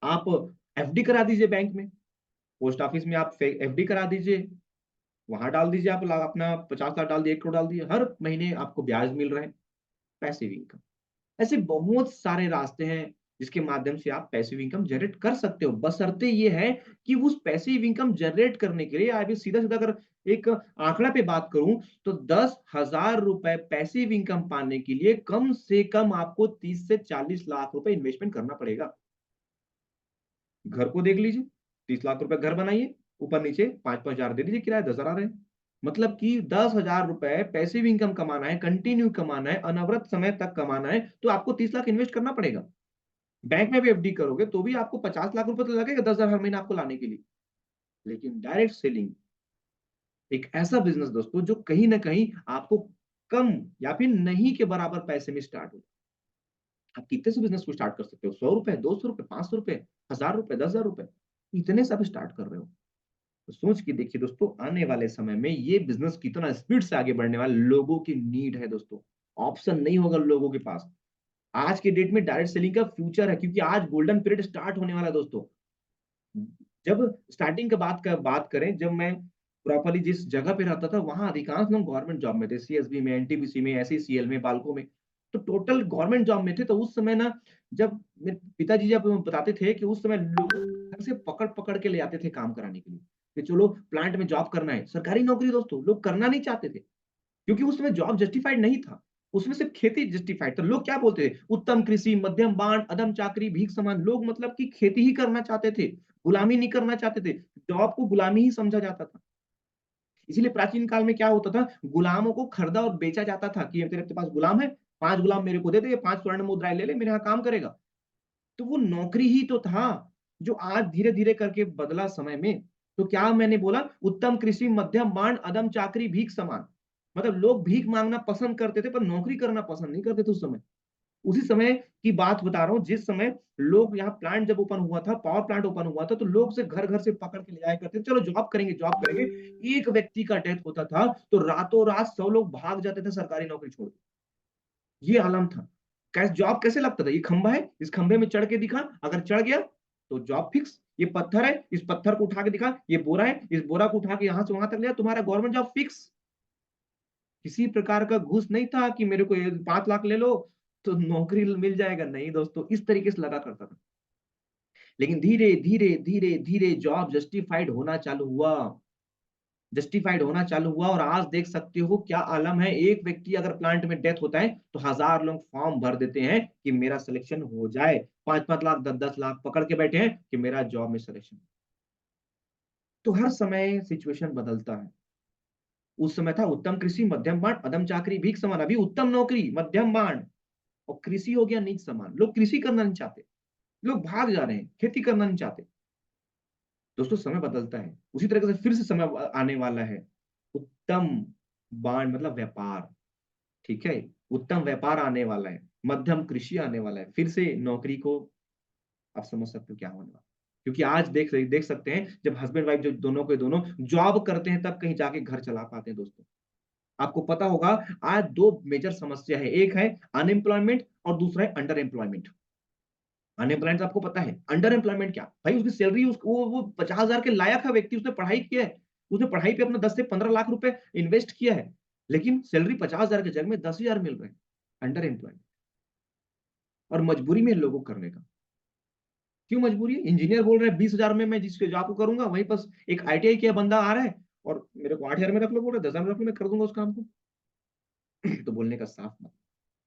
आप एफडी करा दीजिए बैंक में, पोस्ट ऑफिस में आप एफडी करा दीजिए, वहां डाल दीजिए, आप अपना 50 लाख डाल दिए, 1 करोड़ डाल दिए, हर महीने आपको ब्याज मिल रहे हैं, पैसिव इनकम। ऐसे बहुत सारे रास्ते हैं, जिसके माध्यम से आप पैसिव इनकम जनरेट कर सकते हो। बशर्ते ये है कि उस पैसिव इनकम जनरेट करने के लिए अभी सीधा-सीधा अगर एक आंकड़ा पे बात करूँ तो 10,000 रुपए पैसिव इनकम पाने के लिए कम से कम आपको 30 से 40 लाख रुपए इन्वेस्टमेंट करना पड़ेगा। घर को देख लीजिए, 30 लाख रुपए घर बनाइए, ऊपर-नीचे 5-5 हज़ार दे दीजिए किराया, 10,000 आ रहे हैं। मतलब कि 10,000 रुपए पैसिव इनकम कमाना है, कंटिन्यू कमाना है, अनवरत समय तक कमाना है, तो आपको 30 लाख इन्वेस्ट करना पड़ेगा। बैंक में भी एफडी करोगे तो भी आपको 50 लाख रुपए तो लगेगा 10,000 हर महीने आपको लाने के लिए। लेकिन डायरेक्ट सेलिंग एक ऐसा बिज़नेस दोस्तों जो कहीं न कहीं आपको कम या फिर नहीं के बराबर पैसे में स्टार्ट हो। आप कितने से बिज़नेस को स्टार्ट कर सकते हो? ₹100, ₹200, ₹500, ₹1000, ₹10,000 इतने से आप स्टार्ट कर रहे हो। तो सोच के देखिए दोस्तों आने वाले समय में ये बिज़नेस कितना स्पीड से आगे बढ़ने वाला है, लोगों की नीड है दोस्तों। ऑप्शन नहीं होगा लोगों के पास। आज के डेट में डायरेक्ट सेलिंग का फ्यूचर है क्योंकि आज गोल्डन पीरियड स्टार्ट होने वाला है दोस्तों। जब स्टार्टिंग की बात करें, जब मैं प्रॉपर्ली जिस जगह पे रहता था, वहाँ अधिकांश लोग गवर्नमेंट जॉब में थे। सीएसबी में, एनटीपीसी में, एसईसीएल में, बाल्को में। तो टोटल गवर्नमेंट जॉब में थे। तो उस समय ना जब मेरे पिताजी जब बताते थे कि उस समय लोग घर से पकड़-पकड़ के ले आते थे काम कराने के लिए, कि चलो प्लांट में जॉब करना है। सरकारी नौकरी दोस्तों लोग करना नहीं चाहते थे। क्योंकि उस समय जॉब जस्टिफाइड नहीं था। उसमें सिर्फ खेती जस्टिफाइड था। लोग क्या बोलते थे? उत्तम कृषि, मध्यम बाँड, अधम चाकरी, भीख समान। लोग मतलब कि खेती ही करना चाहते थे, गुलामी नहीं करना चाहते थे। जॉब को गुलामी ही समझा जाता था। इसीलिए प्राचीन काल में क्या होता था? गुलामों को खरीदा और बेचा जाता था कि तेरे पास गुलाम है, 5 गुलाम मेरे को दे दे, ये 5 स्वर्ण मुद्राएँ ले ले, मेरे यहाँ काम करेगा। तो वो नौकरी ही तो था, जो आज धीरे-धीरे करके बदला समय में। तो क्या मैंने बोला? उत्तम कृषि, मध्यम बाँड, अधम चाकरी, भीख समान। मतलब लोग भीख माँगना पसंद करते थे, पर नौकरी करना पसंद नहीं करते थे उस समय। उसी समय की बात बता रहा हूँ, जिस समय लोग यहाँ प्लांट जब ओपन हुआ था, पावर प्लांट ओपन हुआ था, तो लोग उसे घर-घर से पकड़ के ले जाया करते थे, "चलो जॉब करेंगे, जॉब करेंगे।" एक व्यक्ति का डेथ होता था, तो रातों-रात 100 लोग भाग जाते थे सरकारी नौकरी छोड़ के। ये आलम था। जॉब कैसे लगता था? ये खंभा है, इस खंभे में चढ़ के दिखा, अगर चढ़ गया तो जॉब फिक्स। ये पत्थर है, इस पत्थर को उठा के दिखा, ये बोरा है, इस बोरा को उठा के यहाँ से वहाँ तक ले जा, तुम्हारा गवर्नमेंट जॉब फिक्स। किसी प्रकार का घूस नहीं था कि मेरे को ये 5 लाख ले लो, तो नौकरी मिल जाएगा। नहीं दोस्तों, इस तरीके से लगा करता था। लेकिन धीरे-धीरे जॉब जस्टिफाइड होना चालू हुआ और आज देख सकते हो क्या आलम है। एक व्यक्ति अगर प्लांट में डेथ होता है तो हजार लोग फॉर्म भर देते हैं कि मेरा सिलेक्शन हो जाए। 5-5 लाख 10-10 लाख पकड़ के बैठे हैं कि मेरा जॉब में सिलेक्शन। तो हर समय सिचुएशन बदलता है। उस समय था उत्तम कृषि, मध्यम बाँड, अधम चाकरी, भीख समान। अभी उत्तम नौकरी, मध्यम बाँड और कृषि हो गया नीच समान। लोग कृषि करना नहीं चाहते, लोग भाग जा रहे हैं, खेती करना नहीं चाहते। दोस्तों समय बदलता है। उसी तरीके से फिर से समय आने वाला है। उत्तम बाँड मतलब व्यापार, ठीक है? उत्तम व्यापार आने वाला है, मध्यम कृषि आने वाला है। फिर से नौकरी को आप समझ सकते हो क्या होने वाला है। क्योंकि आज देख सकते हैं जब हस्बैंड वाइफ जो दोनों के दोनों जॉब करते हैं तब कहीं जाके घर चला पाते हैं दोस्तों। आपको पता होगा आज 2 मेजर समस्या है। एक है अनएम्प्लॉयमेंट और दूसरा है अंडर एम्प्लॉयमेंट। अनएम्प्लॉयमेंट आपको पता है, अंडर एम्प्लॉयमेंट क्या? भाई उसकी सैलरी वो 50,000 के लायक है व्यक्ति, उसने पढ़ाई किया है। उसने पढ़ाई पे अपना 10 से 15 लाख रुपए इन्वेस्ट किया है। लेकिन सैलरी 50,000 की जगह में 10,000 मिल रहे हैं। अंडर एम्प्लॉयमेंट और मजबूरी में है लोगों को करने का। क्यों मजबूरी है? इंजीनियर बोल रहे हैं 20,000 में मैं जिस जॉब को करूँगा, वहीं बस एक आईटीआई किया बंदा आ रहा है और मेरे को 8,000 में रख लो बोल रहा है, 10,000 में रख लो, मैं कर दूँगा उस काम को। तो बोलने का साफ मतलब।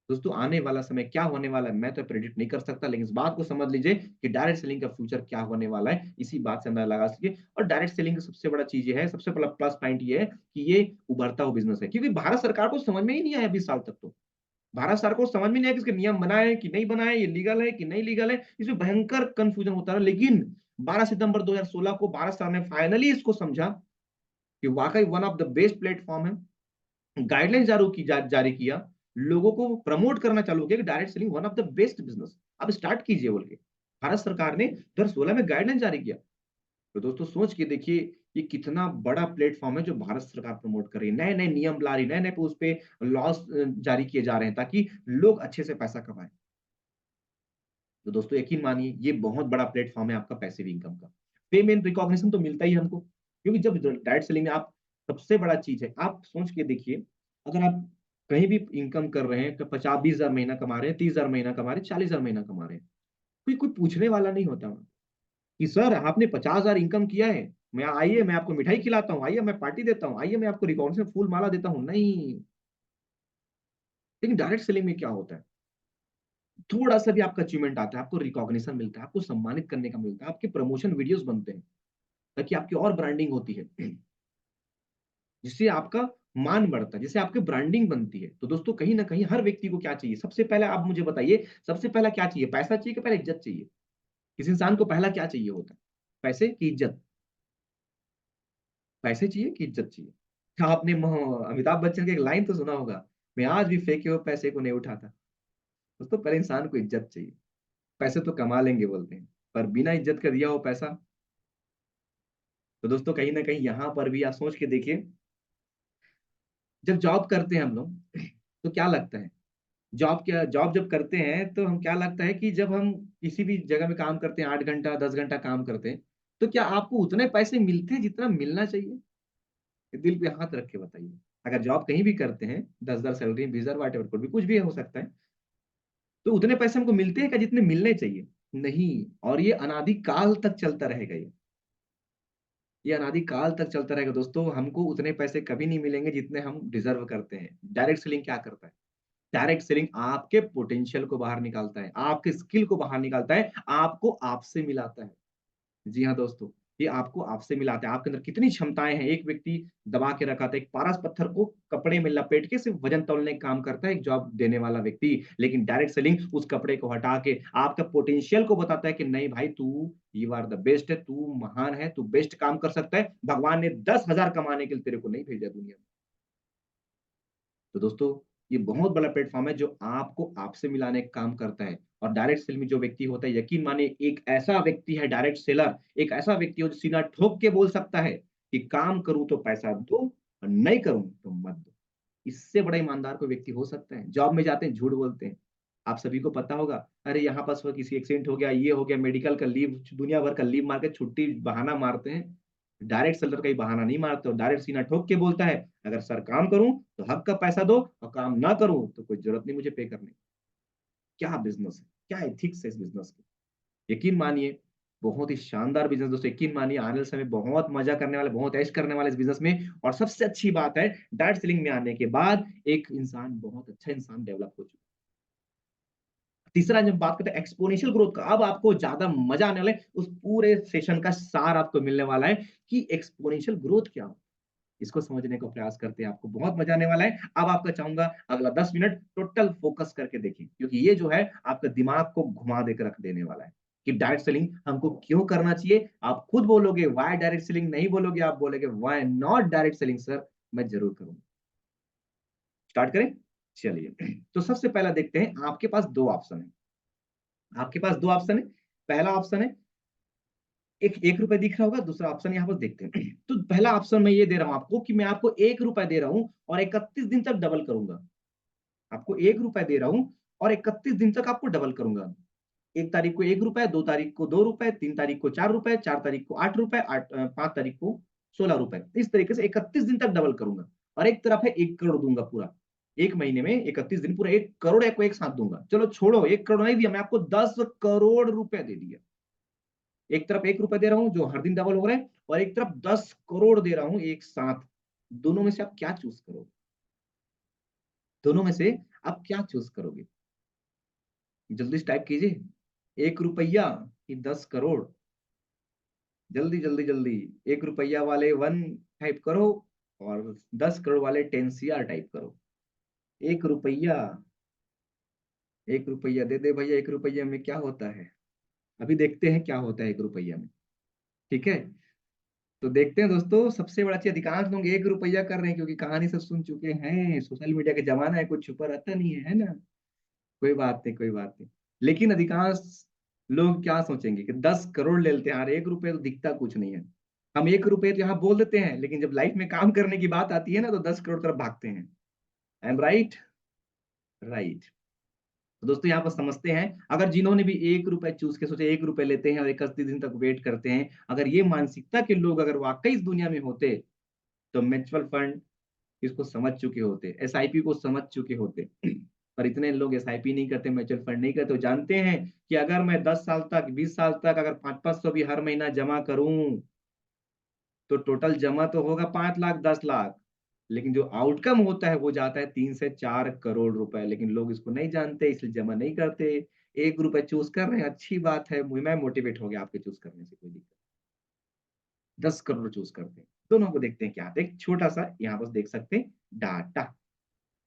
दोस्तों आने वाला समय क्या होने वाला है मैं तो प्रेडिक्ट नहीं कर सकता, लेकिन इस बात को समझ लीजिए कि डायरेक्ट सेलिंग का फ्यूचर क्या होने वाला है, इसी बात से अंदाजा लगा सकिए। और डायरेक्ट सेलिंग का सबसे बड़ा चीज़ ये है, सबसे बड़ा प्लस पॉइंट ये है कि ये उभरता हुआ बिज़नेस है। क्योंकि भारत सरकार को समझ में ही नहीं आया 20 साल तक तो। भारत सरकार को समझ में नहीं आया कि इसके नियम बनाए कि नहीं बनाए, ये लीगल है कि नहीं लीगल है, इसमें भयंकर कन्फ्यूजन होता रहा। लेकिन 12 सितंबर 2016 को भारत सरकार ने फाइनली इसको समझा कि वाक़ई one of the best platform है। गाइडलाइन जारी किया, लोगों को प्रमोट करना चालू किया कि direct selling one of the best business, आप स्टार्ट कीजिए बोल के। भारत सरकार ने 2016 में गाइडलाइन जारी किया। तो दोस्तों सोच के देखिए ये कितना बड़ा प्लेटफ़ॉर्म है जो भारत सरकार प्रमोट कर रही है। नए-नए नियम ला रही है, नए-नए उस पे लॉज़ जारी किए जा रहे हैं ताकि लोग अच्छे से पैसा कमाएँ। तो दोस्तों यकीन मानिए ये बहुत बड़ा प्लेटफ़ॉर्म है आपका पैसिव इनकम का। पेमेंट रिकॉग्निशन तो मिलता ही है हमको, क्योंकि जब डायरेक्ट सेलिंग में आप सबसे बड़ा चीज़ है, आप सोच के देखिए, अगर आप कहीं भी इनकम कर रहे हैं तो 50-20 हज़ार महीना कमा रहे हैं, 30 हज़ार महीना कमा रहे हैं, 40 हज़ार महीना कमा रहे हैं। कोई कोई पूछने वाला नहीं होता वहाँ कि सर आपने 50,000 इनकम किया है, मैं आइए मैं आपको मिठाई खिलाता हूँ, आइए मैं पार्टी देता हूँ, आइए मैं आपको रिकॉर्ड से फूल माला देता हूँ, नहीं। लेकिन डायरेक्ट सेलिंग में क्या होता है, थोड़ा सा भी आपका अचीवमेंट आता है, आपको रिकॉग्निशन मिलता है, आपको सम्मानित करने का मिलता है, आपके प्रमोशन वीडियोस बनते हैं ताकि आपकी और ब्रांडिंग होती है, जिससे आपका मान बढ़ता है, जिससे आपकी ब्रांडिंग बनती है। तो दोस्तों कहीं ना कहीं हर व्यक्ति को क्या चाहिए, सबसे पहले आप मुझे बताइए, सबसे पहला क्या चाहिए, पैसा चाहिए कि पहले इज्जत चाहिए? किसी इंसान को पहला क्या चाहिए होता है, पैसे की इज्जत? पैसे चाहिए कि इज्जत चाहिए? क्या आपने अमिताभ बच्चन की एक लाइन तो सुना होगा, मैं आज भी फेंके हुए पैसे को नहीं उठाता। दोस्तों पहले इंसान को इज्जत चाहिए। पैसे तो कमा लेंगे बोलते हैं, पर बिना इज्जत का दिया हो पैसा। तो दोस्तों कहीं ना कहीं यहाँ पर भी आप सोच के देखिए, जब जॉब करते हैं हम लोग तो क्या लगता है, जॉब जब करते हैं तो हम क्या लगता है कि जब हम किसी भी जगह में काम करते हैं, 8 घंटा 10 घंटा काम करते हैं, तो क्या आपको उतने पैसे मिलते हैं जितना मिलना चाहिए? ये दिल पे हाथ रख के बताइए। अगर जॉब कहीं भी करते हैं, 10,000 सैलरी, 20,000, वाट एवर, भी कुछ भी हो सकता है, तो उतने पैसे हमको मिलते हैं क्या जितने मिलने चाहिए? नहीं। और ये अनादि काल तक चलता रहेगा, ये अनादि काल तक चलता रहेगा दोस्तों। हमको उतने पैसे कभी नहीं मिलेंगे जितने हम डिजर्व करते हैं। डायरेक्ट सेलिंग क्या करता है, डायरेक्ट सेलिंग आपके पोटेंशियल को बाहर निकालता है, आपके स्किल को बाहर निकालता है, आपको आपसे मिलाता है। जी हाँ दोस्तों, ये आपको आपसे मिलाता है, आपके अंदर कितनी क्षमताएं हैं। एक व्यक्ति दबा के रखा था, एक पारस पत्थर को कपड़े में लपेट के सिर्फ वजन तौलने का काम करता है एक जॉब देने वाला व्यक्ति। लेकिन डायरेक्ट सेलिंग उस कपड़े को हटा के आपका पोटेंशियल को बताता है कि नहीं भाई, तू यू आर द बेस्ट है, तू महान है, तू बेस्ट काम कर सकता है, भगवान ने 10,000 कमाने के लिए तेरे को नहीं भेजा दुनिया में। तो दोस्तों ये बहुत बड़ा प्लेटफॉर्म है जो आपको आपसे मिलाने का काम करता है। और डायरेक्ट सेल में जो व्यक्ति होता है, यकीन मानिए एक ऐसा व्यक्ति है डायरेक्ट सेलर, एक ऐसा व्यक्ति हो जो सीना ठोक के बोल सकता है कि काम करूं तो पैसा दो और नहीं करूं तो मत दो। इससे बड़ा ईमानदार कोई व्यक्ति हो सकता है? जॉब में जाते हैं झूठ बोलते हैं, आप सभी को पता होगा, अरे यहाँ पास वो किसी एक्सीडेंट हो गया, ये हो गया, मेडिकल का लीव, दुनिया भर का लीव मार के छुट्टी बहाना मारते हैं। डायरेक्ट सेलर का ही बहाना नहीं मारते, और डायरेक्ट सीना ठोक के बोलता है, अगर सर काम करूं तो हक का पैसा दो, और काम ना करूं तो कोई जरूरत नहीं मुझे पे करने की। क्या बिजनेस है, क्या एथिक्स है इस बिजनेस के? यकीन मानिए बहुत ही शानदार बिजनेस दोस्तों। यकीन मानिए आने वाले समय बहुत मजा करने वाले, बहुत ऐश करने वाले इस बिजनेस में। और सबसे अच्छी बात है, डायरेक्ट सेलिंग में आने के बाद एक इंसान बहुत अच्छा इंसान डेवलप हो चुका है। तीसरा जब बात करते हैं एक्सपोनेंशियल ग्रोथ का, अब आपको ज्यादा मजा आने वाला है, उस पूरे सेशन का सार आपको मिलने वाला है कि एक्सपोनेंशियल ग्रोथ क्या हो। इसको समझने का प्रयास करते हैं, आपको बहुत मजा आने वाला है। अब आपका चाहूंगा अगला 10 मिनट टोटल फोकस करके देखिए, क्योंकि ये जो है आपका दिमाग को घुमा देकर रख देने वाला है कि डायरेक्ट सेलिंग हमको क्यों करना चाहिए। आप खुद बोलोगे वाई डायरेक्ट सेलिंग, नहीं बोलोगे आप बोलोगे why not direct selling sir, मैं जरूर करूंगा। स्टार्ट करें, चलिए। तो सबसे पहला देखते हैं, आपके पास दो ऑप्शन है, आपके पास दो ऑप्शन है। पहला ऑप्शन है, एक 1 रुपए दिख रहा होगा, दूसरा ऑप्शन यहाँ पर देखते हैं। तो पहला ऑप्शन मैं ये दे रहा हूं आपको कि मैं आपको 1 रुपए दे रहा हूं और 31 दिन तक डबल करूंगा। आपको 1 रुपए दे रहा हूं और 31 दिन तक आपको डबल करूंगा। 1 तारीख को 1 रुपए, 2 तारीख को 2 रुपए, 3 तारीख को 4 रुपए, 4 तारीख को 8 रुपए, 5 तारीख को 16 रुपए। इस तरीके से 31 दिन तक डबल करूंगा। और एक तरफ है 1 करोड़ दूंगा पूरा, एक महीने में 31 दिन पूरा 1 करोड़ को एक साथ दूंगा। चलो छोड़ो, 1 करोड़ नहीं दिया, मैं आपको 10 करोड़ रुपए दे दिया। एक तरफ 1 रुपए दे रहा हूं जो हर दिन डबल हो रहा है, और एक तरफ 10 करोड़ दे रहा हूं एक साथ। दोनों में से आप क्या चूज करोगे? दोनों में से आप क्या चूज करोगे? जल्दी से टाइप कीजिए, 1 रुपया कि 10 करोड़। जल्दी जल्दी जल्दी। 1 रुपया वाले 1 टाइप करो, और 10 करोड़ वाले 10 CR टाइप करो। 1 रुपया, 1 रुपया दे दे भैया, 1 रुपया में क्या होता है? अभी देखते हैं क्या होता है 1 रुपया में। ठीक है, तो देखते हैं दोस्तों। सबसे बड़ा चीज, अधिकांश लोग 1 रुपया कर रहे हैं क्योंकि कहानी सब सुन चुके हैं, सोशल मीडिया का जमाना है, कुछ छुपा रहता नहीं है ना। कोई बात नहीं, कोई बात नहीं। लेकिन अधिकांश लोग क्या सोचेंगे कि 10 करोड़ ले लेते हैं, यार 1 रुपये तो दिखता कुछ नहीं है। हम 1 रुपये तो यहाँ बोल देते हैं, लेकिन जब लाइफ में काम करने की बात आती है ना, तो 10 करोड़ तरफ भागते हैं। I am right? राइट। तो दोस्तों यहाँ पर समझते हैं, अगर जिन्होंने भी 1 रुपए चूज के सोचे 1 रुपए लेते हैं और 31 दिन तक वेट करते हैं, अगर ये मानसिकता के लोग अगर वाकई इस दुनिया में होते, तो म्यूचुअल फंड इसको समझ चुके होते, SIP को समझ चुके होते। पर इतने लोग एसआईपी नहीं करते, म्यूचुअल फंड नहीं करते। तो जानते हैं कि अगर मैं 10 साल तक, 20 साल तक अगर 500-500 भी हर महीना जमा करूं, तो टोटल जमा तो होगा 5 लाख 10 लाख, लेकिन जो आउटकम होता है वो जाता है 3 से 4 करोड़ रुपए। लेकिन लोग इसको नहीं जानते, इसलिए जमा नहीं करते। 1 रुपए चूज कर रहे हैं, अच्छी बात है, मैं मोटिवेट हो गया आपके चूज करने से, कोई दिक्कत। 10 करोड़ चूज करते हैं। दोनों को देखते हैं क्या आता है। एक छोटा सा यहाँ पर देख सकते हैं डाटा,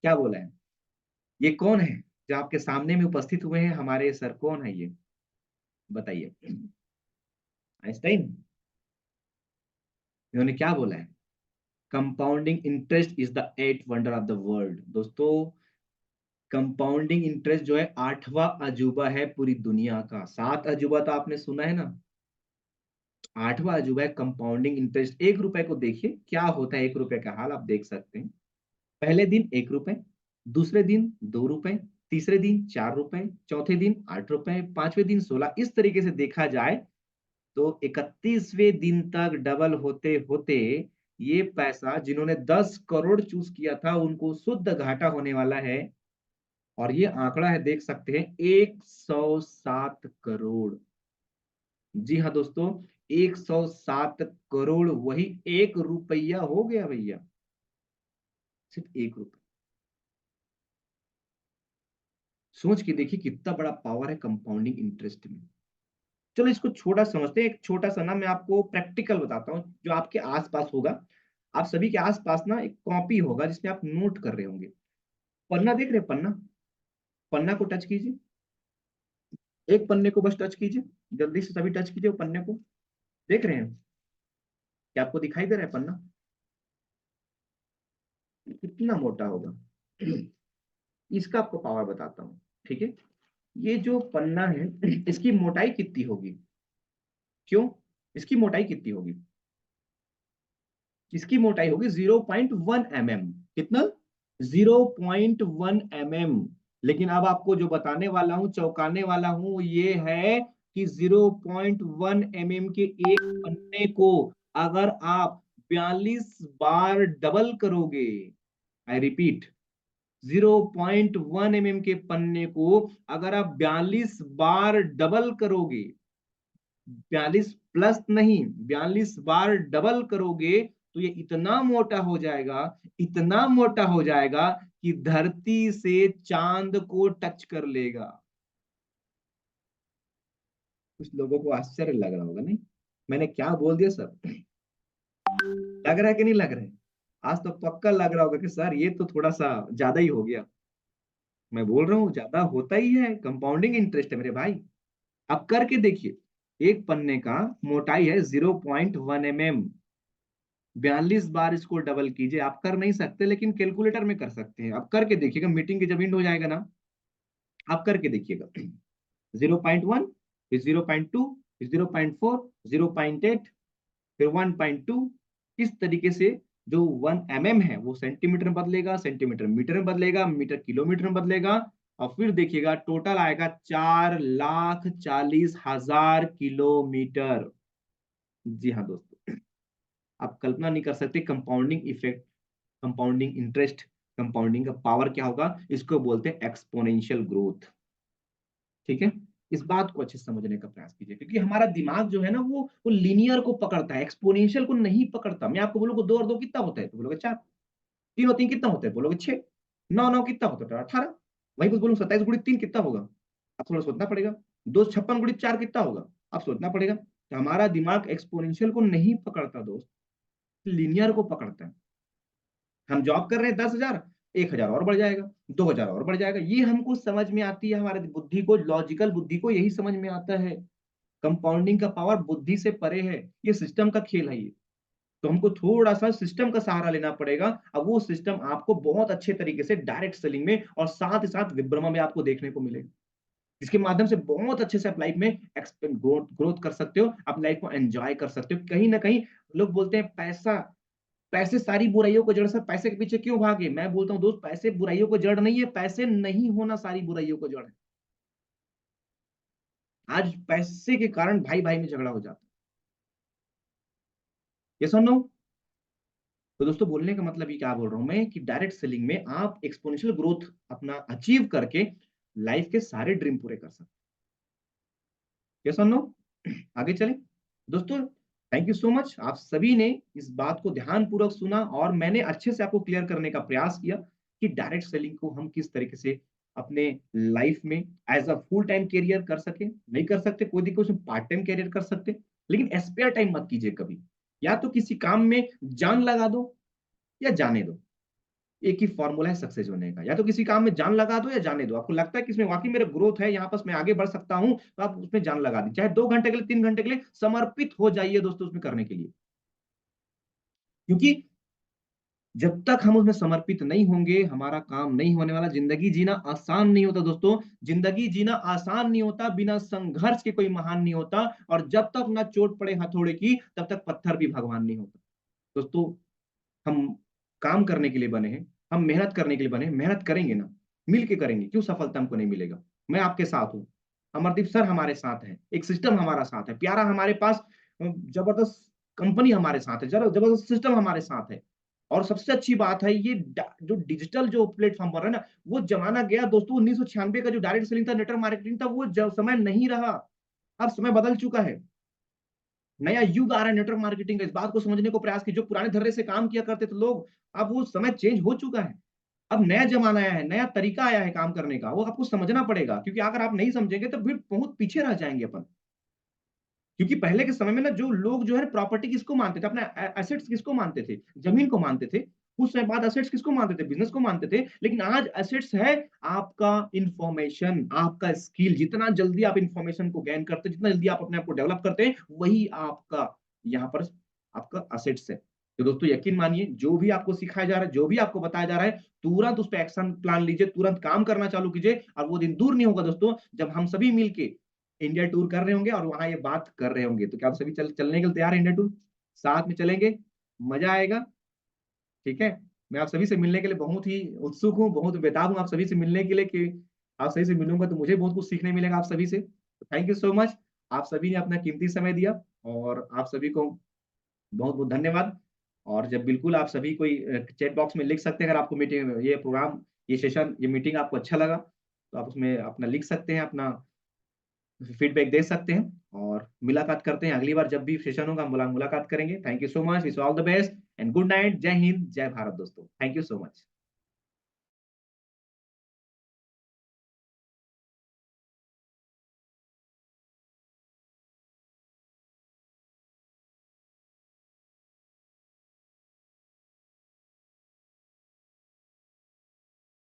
क्या बोला है। ये कौन है जो आपके सामने में उपस्थित हुए हैं, हमारे सर कौन है ये, बताइए। आइंस्टाइन। इन्होंने क्या बोला है, compounding interest is the eight wonder of the world. दोस्तों, कंपाउंडिंग इंटरेस्ट जो है 8वां अजूबा है पूरी दुनिया का। 7 अजूबा तो आपने सुना है ना, 8वां अजूबा है कंपाउंडिंग इंटरेस्ट। 1 रुपए को देखिए क्या होता है, 1 रुपए का हाल आप देख सकते हैं। पहले दिन 1 रुपए, दूसरे दिन 2 रुपए, तीसरे दिन 4 रुपए, चौथे दिन 8 रुपए, पांचवें दिन 16। इस तरीके से देखा जाए तो 31वें दिन तक डबल होते होते ये पैसा, जिन्होंने 10 करोड़ चूज किया था, उनको शुद्ध घाटा होने वाला है। और ये आंकड़ा है, देख सकते हैं, 107 करोड़। जी हाँ दोस्तों, 107 करोड़, वही 1 रुपया हो गया भैया, सिर्फ 1 रुपया। सोच के देखिए कितना बड़ा पावर है कंपाउंडिंग इंटरेस्ट में। चलो इसको छोटा समझते हैं, एक छोटा सा ना मैं आपको प्रैक्टिकल बताता हूँ जो आपके आसपास होगा। आप सभी के आसपास ना एक कॉपी होगा जिसमें आप नोट कर रहे होंगे। पन्ना देख रहे हैं, पन्ना, पन्ना को टच कीजिए। एक पन्ने को बस टच कीजिए, जल्दी से सभी टच कीजिए वो पन्ने को। देख रहे हैं, क्या आपको दिखाई दे रहा है पन्ना कितना मोटा होगा। इसका आपको पावर बताता हूँ, ठीक है। ये जो पन्ना है, इसकी मोटाई कितनी होगी, क्यों, इसकी मोटाई कितनी होगी, इसकी मोटाई होगी 0.1 mm। कितना, 0.1 mm। लेकिन अब आपको जो बताने वाला हूं, चौंकाने वाला हूं, ये है कि 0.1 mm के एक पन्ने को अगर आप 42 बार डबल करोगे, आई रिपीट, 0.1 mm के पन्ने को अगर आप 42 बार डबल करोगे, 42 प्लस नहीं, 42 बार डबल करोगे, तो ये इतना मोटा हो जाएगा, इतना मोटा हो जाएगा कि धरती से चांद को टच कर लेगा। कुछ लोगों को आश्चर्य लग रहा होगा, नहीं मैंने क्या बोल दिया सर, लग रहा है कि नहीं लग रहा है। आज तो पक्का लग रहा होगा कि सर ये तो थोड़ा सा ज्यादा ही हो गया। मैं बोल रहा हूँ ज्यादा होता ही है, कंपाउंडिंग इंटरेस्ट है मेरे भाई। अब करके देखिए, एक पन्ने का मोटाई है 0.1 mm। 42 बार इसको डबल कीजिए, आप कर नहीं सकते लेकिन कैलकुलेटर में कर सकते हैं। आप करके देखिएगा, मीटिंग के जब एंड हो जाएगा ना, आप करके देखिएगा। 0.1, फिर 0.2, फिर 0.4, 0.8, फिर 1.2। इस तरीके से जो 1 mm है वो सेंटीमीटर में बदलेगा, सेंटीमीटर मीटर में बदलेगा, मीटर किलोमीटर में बदलेगा। और फिर देखिएगा टोटल आएगा 4,40,000 किलोमीटर। जी हाँ दोस्तों, आप कल्पना नहीं कर सकते compounding effect, compounding interest, compounding का पावर क्या होगा। इसको बोलते हैं एक्सपोनेंशियल ग्रोथ, ठीक है। इस बात को अच्छे से समझने का प्रयास कीजिए, क्योंकि हमारा दिमाग जो है ना, वो लीनियर को पकड़ता है, एक्सपोनेंशियल को नहीं पकड़ता। मैं आपको बोलूंगा 2 और 2 कितना होता है, तो बोलोगे 4। 3 और 3 कितना होता है, बोलोगे 6। 9 9 कितना होता है, 18। वही कुछ बोलूंगा 27 × 3 कितना होगा, अब थोड़ा सोचना पड़ेगा। 256 × 4 कितना होगा, अब सोचना पड़ेगा। तो हमारा दिमाग एक्सपोनेंशियल को नहीं पकड़ता दोस्त, लीनियर को पकड़ता है। हम जॉब कर रहे हैं 10,000, 1,000 और बढ़ जाएगा, 2,000 और बढ़ जाएगा। ये हमको समझ में आती है, हमारे बुद्धि को, लॉजिकल बुद्धि को यही समझ में आता है। कंपाउंडिंग का पावर बुद्धि से परे है, ये सिस्टम का खेल है ये। तो हमको थोड़ा सा सिस्टम का सहारा लेना पड़ेगा। अब वो सिस्टम आपको बहुत अच्छे तरीके से डायरेक्ट सेलिंग में और साथ ही साथ विब्रमा में आपको देखने को मिलेगा, जिसके माध्यम से बहुत अच्छे से आप लाइफ में ग्रोथ ग्रोथ कर सकते हो, अपनी लाइफ को एंजॉय कर सकते हो। कहीं ना कहीं लोग बोलते हैं पैसा, पैसे सारी बुराइयों को जड़, सब पैसे के पीछे क्यों भागे। मैं बोलता हूँ दोस्त, पैसे बुराइयों को जड़ नहीं है, पैसे नहीं होना सारी बुराइयों को जड़ है। आज पैसे के कारण भाई भाई में झगड़ा हो जाता है, ये सुनो। तो दोस्तों बोलने का मतलब ये क्या बोल रहा हूं मैं कि डायरेक्ट सेलिंग में आप एक्सपोनेंशियल ग्रोथ अपना अचीव करके लाइफ के सारे ड्रीम पूरे कर सकते हैं। यस और नो? आगे चलें। दोस्तों थैंक यू सो मच, आप सभी ने इस बात को ध्यानपूर्वक सुना और मैंने अच्छे से आपको क्लियर करने का प्रयास किया कि डायरेक्ट सेलिंग को हम किस तरीके से अपने लाइफ में as a full time career कर सके। नहीं कर सकते कोई दिक्कत, उसमें पार्ट टाइम कैरियर कर सकते, लेकिन स्पेयर टाइम मत कीजिए कभी। या तो किसी काम में जान लगा दो या जाने दो। एक ही फॉर्मूला है सक्सेस होने का, या तो किसी काम में जान लगा दो या जाने दो। आपको लगता है कि इसमें वाकई मेरा ग्रोथ है, यहाँ पर मैं आगे बढ़ सकता हूं, तो आप उसमें जान लगा दी, चाहे 2 घंटे के लिए 3 घंटे के लिए समर्पित हो जाइए दोस्तों उसमें करने के लिए। क्योंकि जब तक हम उसमें समर्पित नहीं होंगे हमारा काम नहीं होने वाला। जिंदगी जीना आसान नहीं होता दोस्तों, जिंदगी जीना आसान नहीं होता, बिना संघर्ष के कोई महान नहीं होता, और जब तक ना चोट पड़े हथौड़े की तब तक पत्थर भी भगवान नहीं होता। दोस्तों हम काम करने के लिए बने हैं, हम मेहनत करने के लिए बने हैं, मेहनत करेंगे ना, मिल के करेंगे, क्यों सफलता हमको नहीं मिलेगा? मैं आपके साथ हूँ, अमरदीप सर हमारे साथ है, एक सिस्टम हमारा साथ है, प्यारा हमारे पास जबरदस्त कंपनी हमारे साथ है, जबरदस्त सिस्टम हमारे साथ है। और सबसे अच्छी बात है ये जो डिजिटल जो प्लेटफॉर्म पर है ना, वो जमाना गया दोस्तों। 1996 का जो डायरेक्ट सेलिंग था, नेटवर्क मार्केटिंग था, वो समय नहीं रहा। अब समय बदल चुका है, नया युग आ रहा है नेटवर्क मार्केटिंग का। इस बात को समझने को प्रयास की, जो पुराने धर्रे से काम किया करते थे लोग, अब वो समय चेंज हो चुका है। अब नया जमाना आया है, नया तरीका आया है काम करने का, वो आपको समझना पड़ेगा, क्योंकि अगर आप नहीं समझेंगे तो फिर बहुत पीछे रह जाएंगे अपन। क्योंकि पहले के समय में ना जो लोग जो है प्रॉपर्टी किसको मानते थे, अपने एसेट्स किसको मानते थे, जमीन को मानते थे। उस समय बाद एसेट्स किसको मानते थे, बिजनेस को मानते थे। लेकिन आज एसेट्स है आपका इंफॉर्मेशन, आपका स्किल। जितना जल्दी आप इंफॉर्मेशन को गेन करते हैं, जितना जल्दी आप अपने आप को डेवलप करते हैं, वही आपका यहाँ पर आपका एसेट्स है। तो दोस्तों यकीन मानिए, जो भी आपको सिखाया जा रहा है, जो भी आपको बताया जा रहा है, तुरंत उस पर एक्शन प्लान लीजिए, तुरंत काम करना चालू कीजिए। और वो दिन दूर नहीं होगा दोस्तों जब हम सभी मिलके इंडिया टूर कर रहे होंगे और वहां ये बात कर रहे होंगे। तो क्या आप सभी चलने के लिए तैयार है इंडिया टूर? साथ में चलेंगे, मजा आएगा। ठीक है, मैं आप सभी से मिलने के लिए बहुत ही उत्सुक हूँ, बहुत बेताब हूँ आप सभी से मिलने के लिए, कि आप सभी से मिलूंगा तो मुझे बहुत कुछ सीखने मिलेगा आप सभी से। थैंक यू सो मच, आप सभी ने अपना कीमती समय दिया, और आप सभी को बहुत बहुत धन्यवाद। और जब बिल्कुल आप सभी कोई चैट बॉक्स में लिख सकते हैं, अगर आपको मीटिंग, ये प्रोग्राम, ये सेशन, ये मीटिंग आपको अच्छा लगा, तो आप उसमें अपना लिख सकते हैं, अपना फीडबैक दे सकते हैं। और मुलाकात करते हैं अगली बार, जब भी सेशन होगा हम मुलाकात करेंगे। Thank you so much, wish all the best and good night. जय हिंद, जय भारत दोस्तों, थैंक यू सो मच।